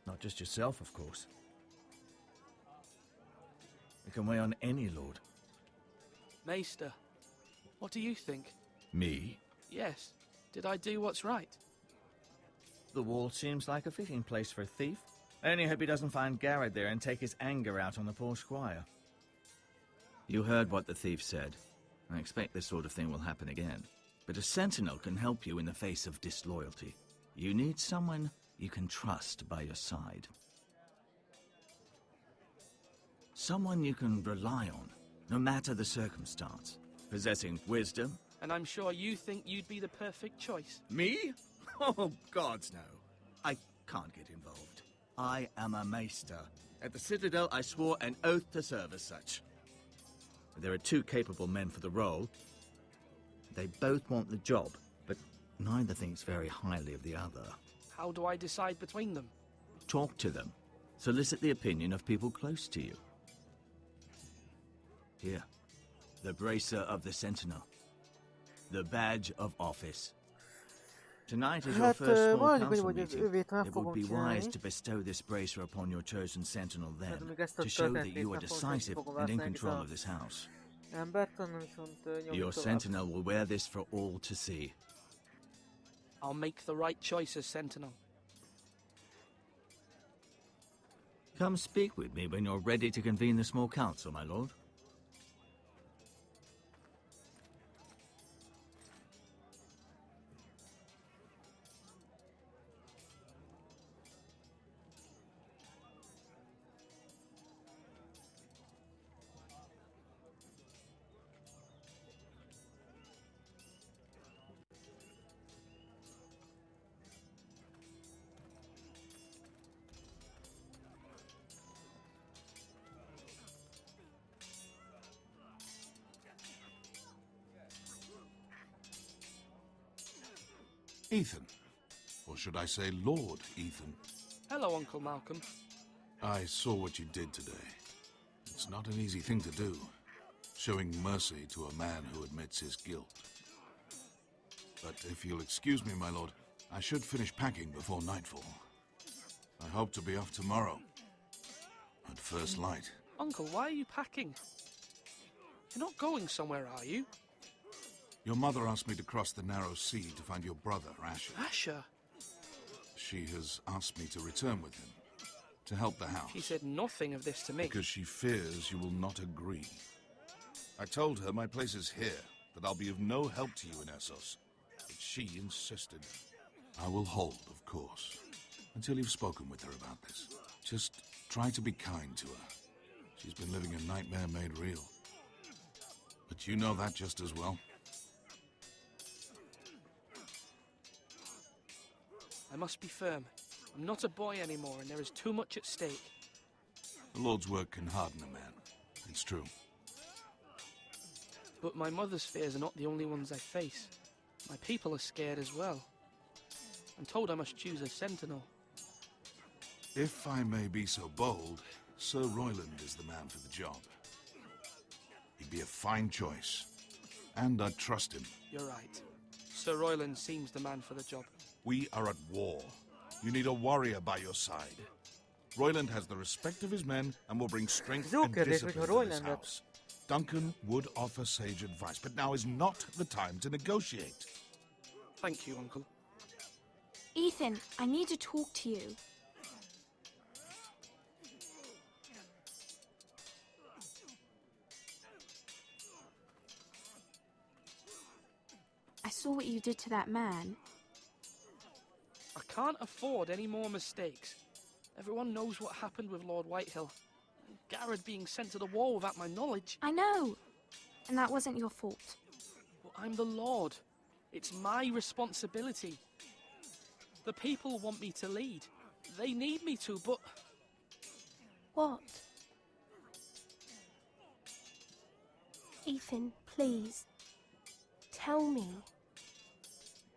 [SPEAKER 10] Not just yourself, of course. It can weigh on any lord.
[SPEAKER 18] Maester, what do you think?
[SPEAKER 10] Me?
[SPEAKER 18] Yes. Did I do what's right?
[SPEAKER 10] The wall seems like a fitting place for a thief. I only hope he doesn't find Garrett there and take his anger out on the poor squire. You heard what the thief said. I expect this sort of thing will happen again. But a sentinel can help you in the face of disloyalty. You need someone you can trust by your side. Someone you can rely on, no matter the circumstance. Possessing wisdom.
[SPEAKER 18] And I'm sure you think you'd be the perfect choice.
[SPEAKER 10] Me? Oh, gods no. I can't get involved. I am a maester. At the Citadel, I swore an oath to serve as such. There are two capable men for the role. They both want the job, but neither thinks very highly of the other.
[SPEAKER 18] How do I decide between them?
[SPEAKER 10] Talk to them. Solicit the opinion of people close to you. Here, the bracer of the Sentinel. The badge of office. Tonight is your first small council meeting. It would be wise to bestow this bracer upon your chosen sentinel then, to show that you are decisive and in control of this house. Your sentinel will wear this for all to see.
[SPEAKER 18] I'll make the right choice as sentinel.
[SPEAKER 10] Come speak with me when you're ready to convene the small council, my lord.
[SPEAKER 7] Ethan. Or should I say Lord Ethan?
[SPEAKER 18] Hello, Uncle Malcolm.
[SPEAKER 7] I saw what you did today. It's not an easy thing to do, showing mercy to a man who admits his guilt. But if you'll excuse me, my lord, I should finish packing before nightfall. I hope to be off tomorrow, at first light.
[SPEAKER 18] Uncle, why are you packing? You're not going somewhere, are you?
[SPEAKER 7] Your mother asked me to cross the narrow sea to find your brother, Asher.
[SPEAKER 18] Asher?
[SPEAKER 7] She has asked me to return with him, to help the house.
[SPEAKER 18] She said nothing of this to me.
[SPEAKER 7] Because she fears you will not agree. I told her my place is here, that I'll be of no help to you in Essos. But she insisted. I will hold, of course, until you've spoken with her about this. Just try to be kind to her. She's been living a nightmare made real. But you know that just as well.
[SPEAKER 18] I must be firm. I'm not a boy anymore, and there is too much at stake.
[SPEAKER 7] The Lord's work can harden a man. It's true.
[SPEAKER 18] But my mother's fears are not the only ones I face. My people are scared as well. I'm told I must choose a sentinel.
[SPEAKER 7] If I may be so bold, Sir Royland is the man for the job. He'd be a fine choice, and I trust him.
[SPEAKER 18] You're right. Sir Royland seems the man for the job.
[SPEAKER 7] We are at war. You need a warrior by your side. Royland has the respect of his men and will bring strength and discipline to this house. Duncan would offer sage advice, but now is not the time to negotiate.
[SPEAKER 18] Thank you, Uncle.
[SPEAKER 17] Ethan, I need to talk to you. I saw what you did to that man.
[SPEAKER 18] I can't afford any more mistakes. Everyone knows what happened with Lord Whitehill. Garrett being sent to the war without my knowledge.
[SPEAKER 17] I know. And that wasn't your fault.
[SPEAKER 18] But I'm the Lord. It's my responsibility. The people want me to lead. They need me to, but...
[SPEAKER 17] What? Ethan, please. Tell me.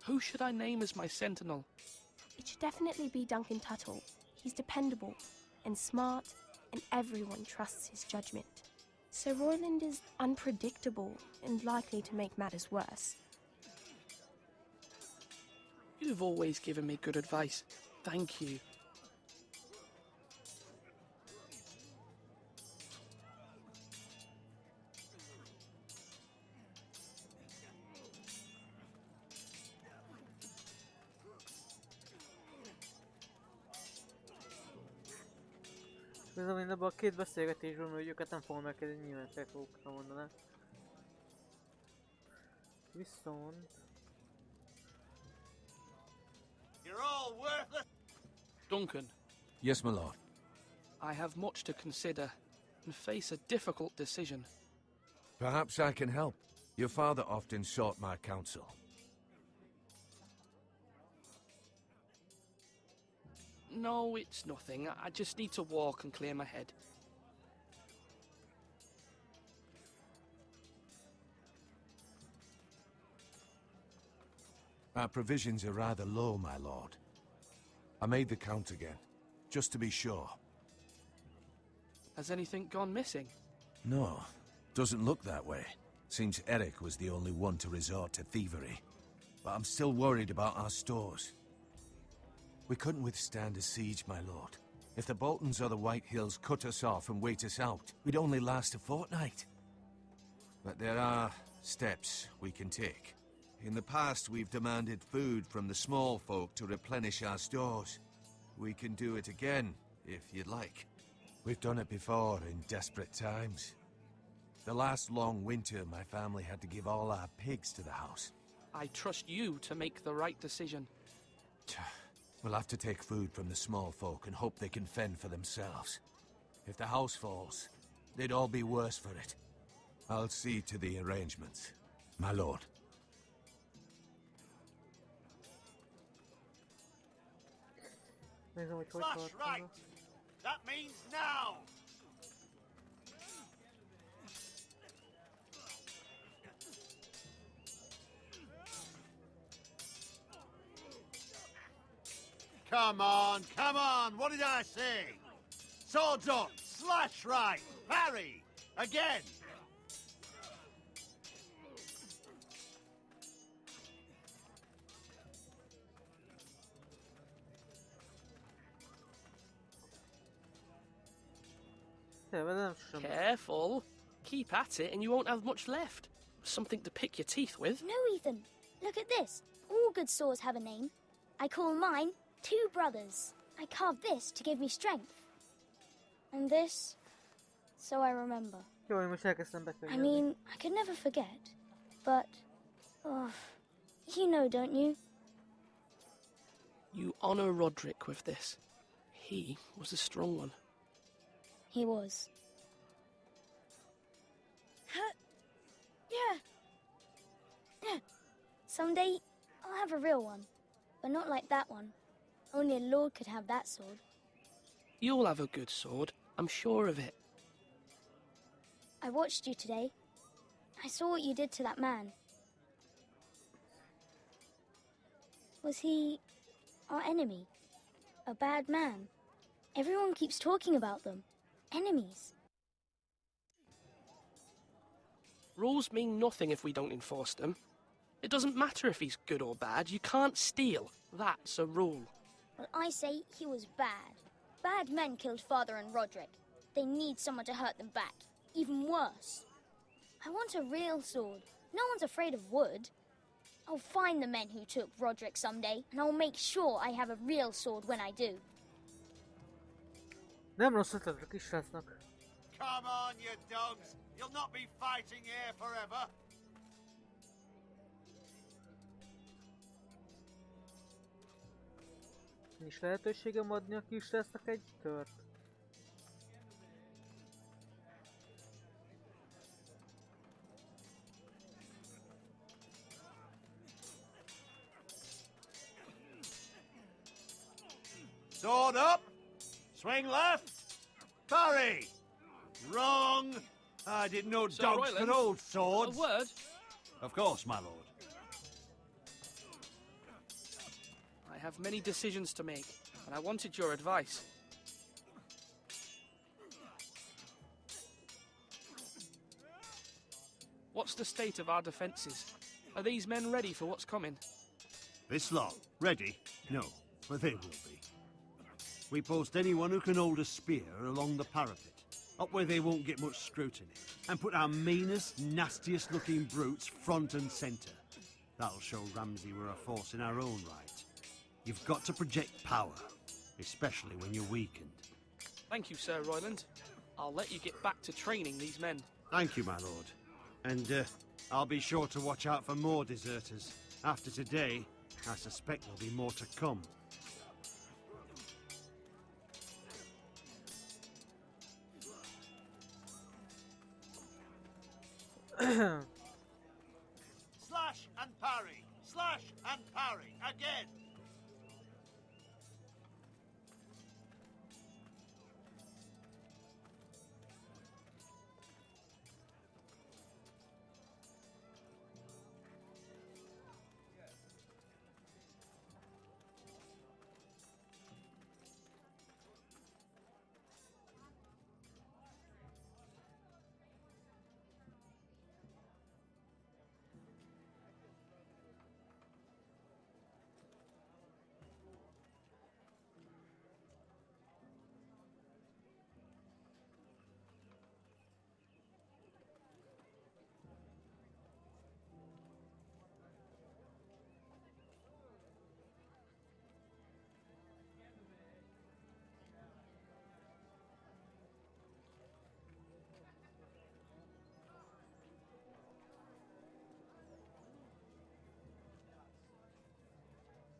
[SPEAKER 18] Who should I name as my sentinel?
[SPEAKER 17] It should definitely be Duncan Tuttle. He's dependable and smart, and everyone trusts his judgment. Sir Royland is unpredictable and likely to make matters worse.
[SPEAKER 18] You've always given me good advice. Thank you.
[SPEAKER 2] Bizony én abban a két beszélgetésből, hogy őket nem fogom megkérdezni, nyilván fel fogok mondaná. Viszont...
[SPEAKER 5] You're all worthless.
[SPEAKER 18] Duncan.
[SPEAKER 7] Yes, my lord.
[SPEAKER 18] I have much to consider and face a difficult decision.
[SPEAKER 7] Perhaps I can help. Your father often sought my counsel.
[SPEAKER 18] No, it's nothing. I just need to walk and clear my head.
[SPEAKER 7] Our provisions are rather low, my lord. I made the count again, just to be sure.
[SPEAKER 18] Has anything gone missing?
[SPEAKER 7] No, doesn't look that way. Seems Eric was the only one to resort to thievery. But I'm still worried about our stores. We couldn't withstand a siege, my lord. If the Boltons or the White Hills cut us off and wait us out, we'd only last a fortnight. But there are steps we can take. In the past, we've demanded food from the small folk to replenish our stores. We can do it again, if you'd like. We've done it before in desperate times. The last long winter, my family had to give all our pigs to the house.
[SPEAKER 18] I trust you to make the right decision.
[SPEAKER 7] We'll have to take food from the small folk and hope they can fend for themselves. If the house falls, they'd all be worse for it. I'll see to the arrangements, my lord.
[SPEAKER 5] Slash right! That means now! Come on, come on! What did I say? Swords up! Slash right! Parry! Again!
[SPEAKER 18] Careful. Keep at it and you won't have much left. Something to pick your teeth with.
[SPEAKER 8] No, Ethan. Look at this. All good swords have a name. I call mine Two Brothers. I carved this to give me strength. And this, so I remember. I mean, I could never forget. But, oh, you know, don't you?
[SPEAKER 18] You honor Roderick with this. He was a strong one.
[SPEAKER 8] He was. Yeah. Someday, I'll have a real one. But not like that one. Only a lord could have that sword.
[SPEAKER 18] You'll have a good sword. I'm sure of it.
[SPEAKER 8] I watched you today. I saw what you did to that man. Was he our enemy? A bad man? Everyone keeps talking about them. Enemies.
[SPEAKER 18] Rules mean nothing if we don't enforce them. It doesn't matter if he's good or bad. You can't steal. That's a rule.
[SPEAKER 8] Well, I say he was bad. Bad men killed Father and Roderick. They need someone to hurt them back. Even worse. I want a real sword. No one's afraid of wood. I'll find the men who took Roderick someday, and I'll make sure I have a real sword when I do.
[SPEAKER 2] Nem rossz ötlet a kisrácnak.
[SPEAKER 5] Come on, you dogs! You'll not be fighting here forever!
[SPEAKER 2] Nincs lehetőségem adni a kisrácnak egy tört.
[SPEAKER 5] Sword up! Swing left! Parry! Wrong! I didn't know
[SPEAKER 18] Sir
[SPEAKER 5] dogs
[SPEAKER 18] Royland,
[SPEAKER 5] could hold swords.
[SPEAKER 18] A word?
[SPEAKER 5] Of course, my lord.
[SPEAKER 18] I have many decisions to make, and I wanted your advice. What's the state of our defences? Are these men ready for what's coming?
[SPEAKER 5] This lot, ready? No, but they will be. We post anyone who can hold a spear along the parapet, up where they won't get much scrutiny, and put our meanest, nastiest looking brutes front and centre. That'll show Ramsay we're a force in our own right. You've got to project power, especially when you're weakened.
[SPEAKER 18] Thank you, Sir Royland. I'll let you get back to training these men.
[SPEAKER 5] Thank you, my lord. And I'll be sure to watch out for more deserters. After today, I suspect there'll be more to come. Slash and parry! Slash and parry! Again!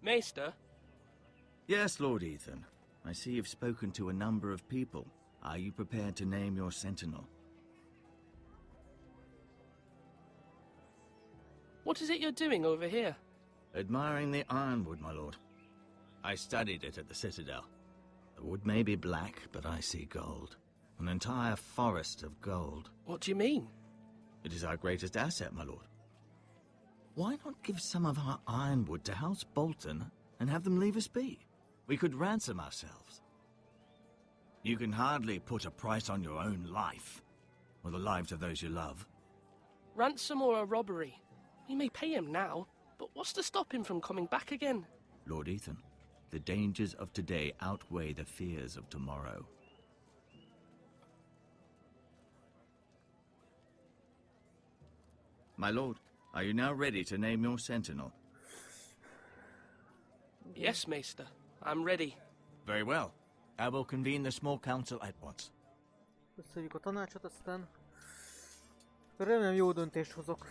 [SPEAKER 18] Maester?
[SPEAKER 10] Yes, Lord Ethan. I see you've spoken to a number of people. Are you prepared to name your sentinel?
[SPEAKER 18] What is it you're doing over here?
[SPEAKER 10] Admiring the ironwood, my lord. I studied it at the Citadel. The wood may be black, but I see gold. An entire forest of gold.
[SPEAKER 18] What do you mean?
[SPEAKER 10] It is our greatest asset, my lord. Why not give some of our ironwood to House Bolton and have them leave us be? We could ransom ourselves. You can hardly put a price on your own life, or the lives of those you love.
[SPEAKER 18] Ransom or a robbery? We may pay him now, but what's to stop him from coming back again?
[SPEAKER 10] Lord Ethan, the dangers of today outweigh the fears of tomorrow. My lord, are you now ready to name your sentinel?
[SPEAKER 18] Yes, Maester. I'm ready.
[SPEAKER 10] Very well. I will convene the small council at once.
[SPEAKER 2] Köszönjük a tanácsot, aztán remélem jó döntést hozok.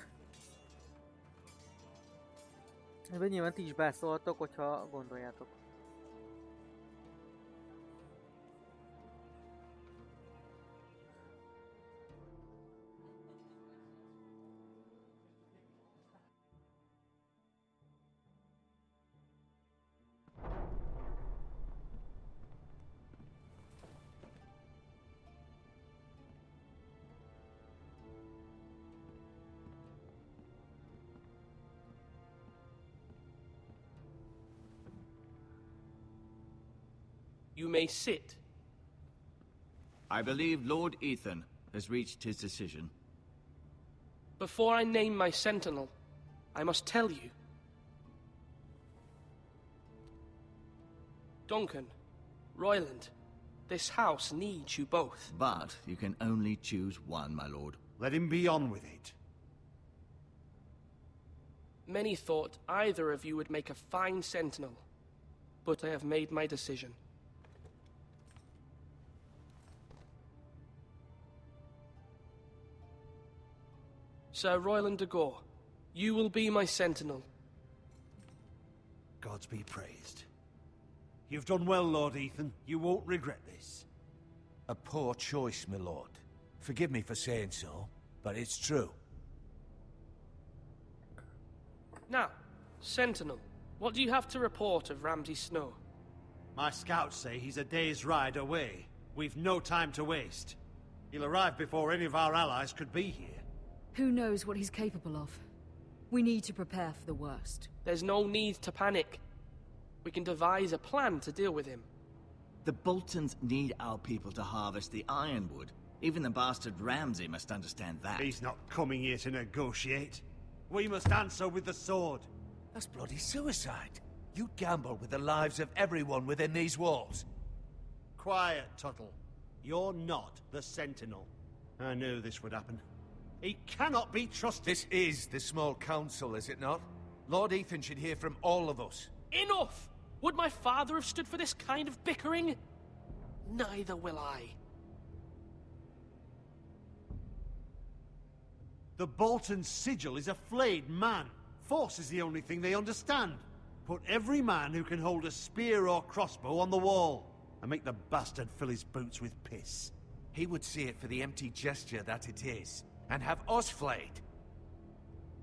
[SPEAKER 2] Ebben nyilván ti is beleszóltok, hogyha gondoljátok.
[SPEAKER 18] You may sit.
[SPEAKER 10] I believe Lord Ethan has reached his decision.
[SPEAKER 18] Before I name my sentinel, I must tell you. Duncan, Royland, this house needs you both.
[SPEAKER 10] But you can only choose one, my lord.
[SPEAKER 15] Let him be on with it.
[SPEAKER 18] Many thought either of you would make a fine sentinel, but I have made my decision. Sir Royland de Gore, you will be my sentinel.
[SPEAKER 15] Gods be praised. You've done well, Lord Ethan. You won't regret this.
[SPEAKER 7] A poor choice, my lord. Forgive me for saying so, but it's true.
[SPEAKER 18] Now, Sentinel, what do you have to report of Ramsay Snow?
[SPEAKER 15] My scouts say he's a day's ride away. We've no time to waste. He'll arrive before any of our allies could be here.
[SPEAKER 12] Who knows what he's capable of? We need to prepare for the worst.
[SPEAKER 18] There's no need to panic. We can devise a plan to deal with him.
[SPEAKER 10] The Boltons need our people to harvest the ironwood. Even the bastard Ramsay must understand that.
[SPEAKER 15] He's not coming here to negotiate. We must answer with the sword.
[SPEAKER 7] That's bloody suicide. You gamble with the lives of everyone within these walls.
[SPEAKER 15] Quiet, Tuttle. You're not the Sentinel. I knew this would happen. He cannot be trusted.
[SPEAKER 7] This is the small council, is it not? Lord Ethan should hear from all of us.
[SPEAKER 18] Enough! Would my father have stood for this kind of bickering? Neither will I.
[SPEAKER 15] The Bolton sigil is a flayed man. Force is the only thing they understand. Put every man who can hold a spear or crossbow on the wall, and make the bastard fill his boots with piss.
[SPEAKER 7] He would see it for the empty gesture that it is, and have us flayed.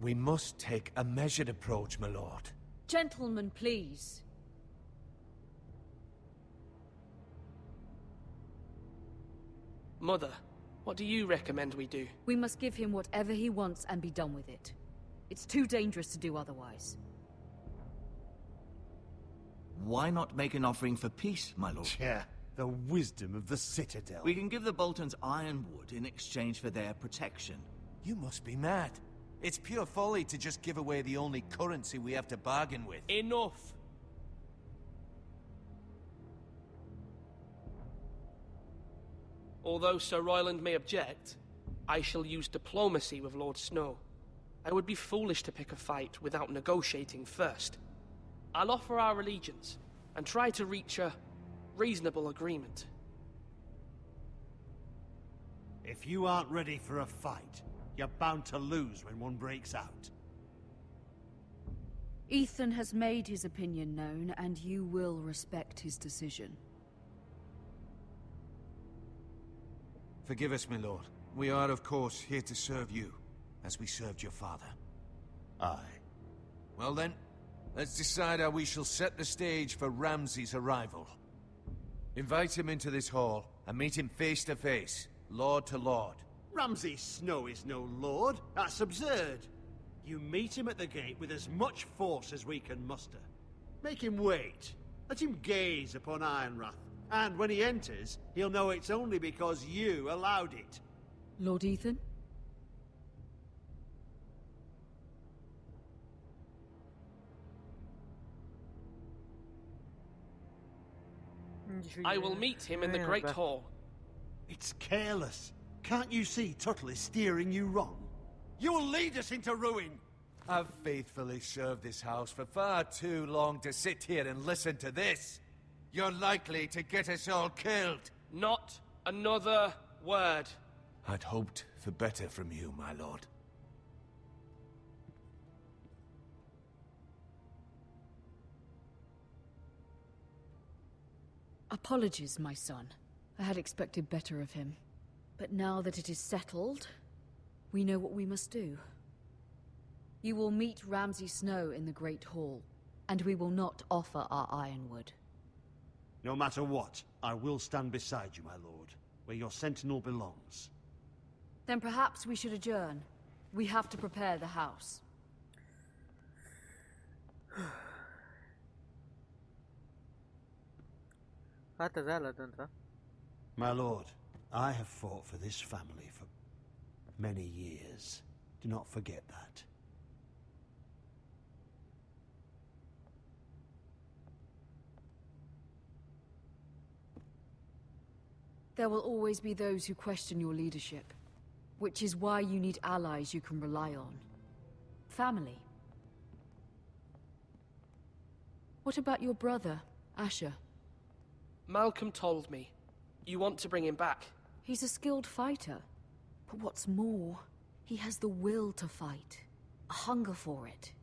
[SPEAKER 7] We must take a measured approach, my lord.
[SPEAKER 12] Gentlemen, please.
[SPEAKER 18] Mother, what do you recommend we do?
[SPEAKER 12] We must give him whatever he wants and be done with it. It's too dangerous to do otherwise.
[SPEAKER 10] Why not make an offering for peace, my lord?
[SPEAKER 15] Yeah, the wisdom of the Citadel.
[SPEAKER 10] We can give the Boltons ironwood in exchange for their protection.
[SPEAKER 7] You must be mad. It's pure folly to just give away the only currency we have to bargain with.
[SPEAKER 18] Enough! Although Sir Royland may object, I shall use diplomacy with Lord Snow. I would be foolish to pick a fight without negotiating first. I'll offer our allegiance, and try to reach a reasonable agreement.
[SPEAKER 15] If you aren't ready for a fight, you're bound to lose when one breaks out.
[SPEAKER 12] Ethan has made his opinion known, and you will respect his decision.
[SPEAKER 7] Forgive us, my lord. We are, of course, here to serve you, as we served your father.
[SPEAKER 15] Aye.
[SPEAKER 7] Well then, let's decide how we shall set the stage for Ramsay's arrival. Invite him into this hall, and meet him face to face, lord to lord.
[SPEAKER 15] Ramsay Snow is no lord. That's absurd. You meet him at the gate with as much force as we can muster. Make him wait. Let him gaze upon Ironrath. And when he enters, he'll know it's only because you allowed it.
[SPEAKER 12] Lord Ethan?
[SPEAKER 18] I will meet him in the Great Hall.
[SPEAKER 15] It's careless. Can't you see Tuttle is steering you wrong? You'll lead us into ruin!
[SPEAKER 7] I've faithfully served this house for far too long to sit here and listen to this. You're likely to get us all killed.
[SPEAKER 18] Not another word.
[SPEAKER 7] I'd hoped for better from you, my lord.
[SPEAKER 12] Apologies, my son. I had expected better of him. But now that it is settled, we know what we must do. You will meet Ramsay Snow in the Great Hall, and we will not offer our ironwood.
[SPEAKER 15] No matter what, I will stand beside you, my lord, where your sentinel belongs.
[SPEAKER 12] Then perhaps we should adjourn. We have to prepare the house.
[SPEAKER 15] My lord, I have fought for this family for many years. Do not forget that.
[SPEAKER 12] there will always be those who question your leadership, which is why you need allies you can rely on. Family. What about your brother, Asher?
[SPEAKER 18] Malcolm told me. You want to bring him back?
[SPEAKER 12] He's a skilled fighter. But what's more, he has the will to fight. A hunger for it.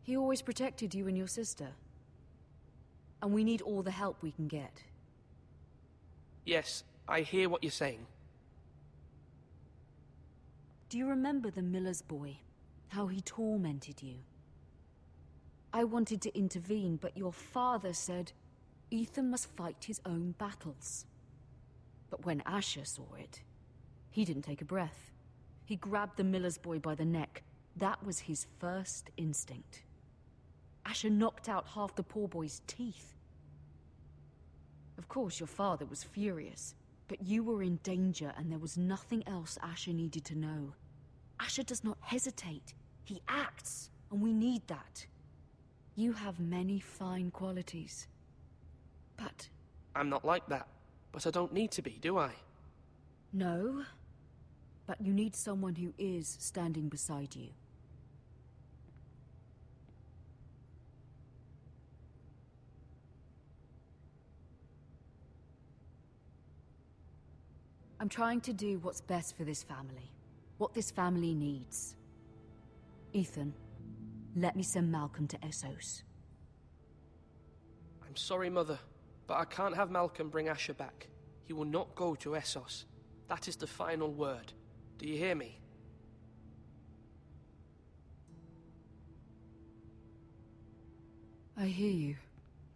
[SPEAKER 12] He always protected you and your sister. And we need all the help we can get.
[SPEAKER 18] Yes, I hear what you're saying.
[SPEAKER 12] Do you remember the miller's boy? How he tormented you? I wanted to intervene, but your father said Ethan must fight his own battles. But when Asher saw it, he didn't take a breath. He grabbed the miller's boy by the neck. That was his first instinct. Asher knocked out half the poor boy's teeth. Of course, your father was furious, but you were in danger and there was nothing else Asher needed to know. Asher does not hesitate. He acts, and we need that. You have many fine qualities. But...
[SPEAKER 18] I'm not like that. But I don't need to be, do I?
[SPEAKER 12] No. But you need someone who is standing beside you. I'm trying to do what's best for this family. What this family needs. Ethan, let me send Malcolm to Essos.
[SPEAKER 18] I'm sorry, Mother, but I can't have Malcolm bring Asher back. He will not go to Essos. That is the final word. Do you hear me?
[SPEAKER 12] I hear you,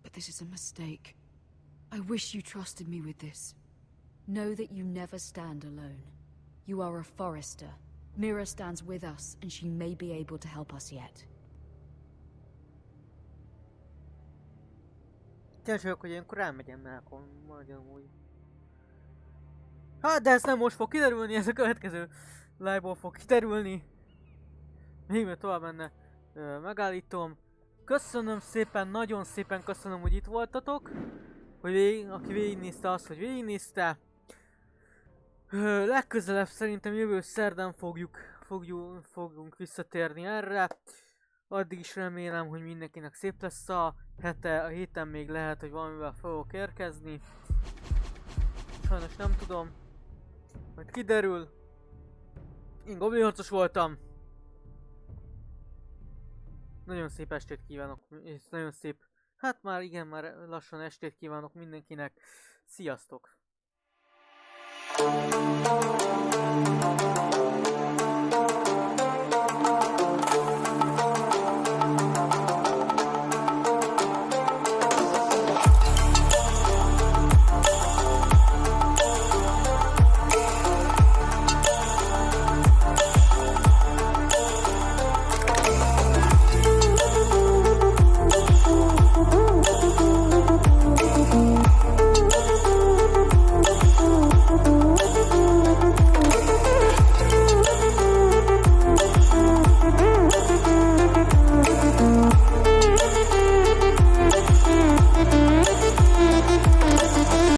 [SPEAKER 12] but this is a mistake. I wish you trusted me with this. Know that you never stand alone. You are a Forrester. Mira stands with us, and she may be able to help us yet.
[SPEAKER 2] Csak hogy ilyenkor elmegyem Malcolm, majd amúgy. Hát, de ez nem most fog kiderülni, ez a következő live-ból fog kiderülni. Még mert tovább menne, megállítom. Köszönöm szépen, nagyon szépen köszönöm, hogy itt voltatok. Hogy aki végignézte azt, hogy végignézte. Legközelebb szerintem jövő szerdán fogunk visszatérni erre. Addig is remélem, hogy mindenkinek szép lesz a hete. A héten még lehet, hogy valamivel fogok érkezni. Sajnos nem tudom. Majd kiderül. Én goblinharcos voltam. Nagyon szép estét kívánok, és nagyon szép, hát már igen, már lassan estét kívánok mindenkinek. Sziasztok!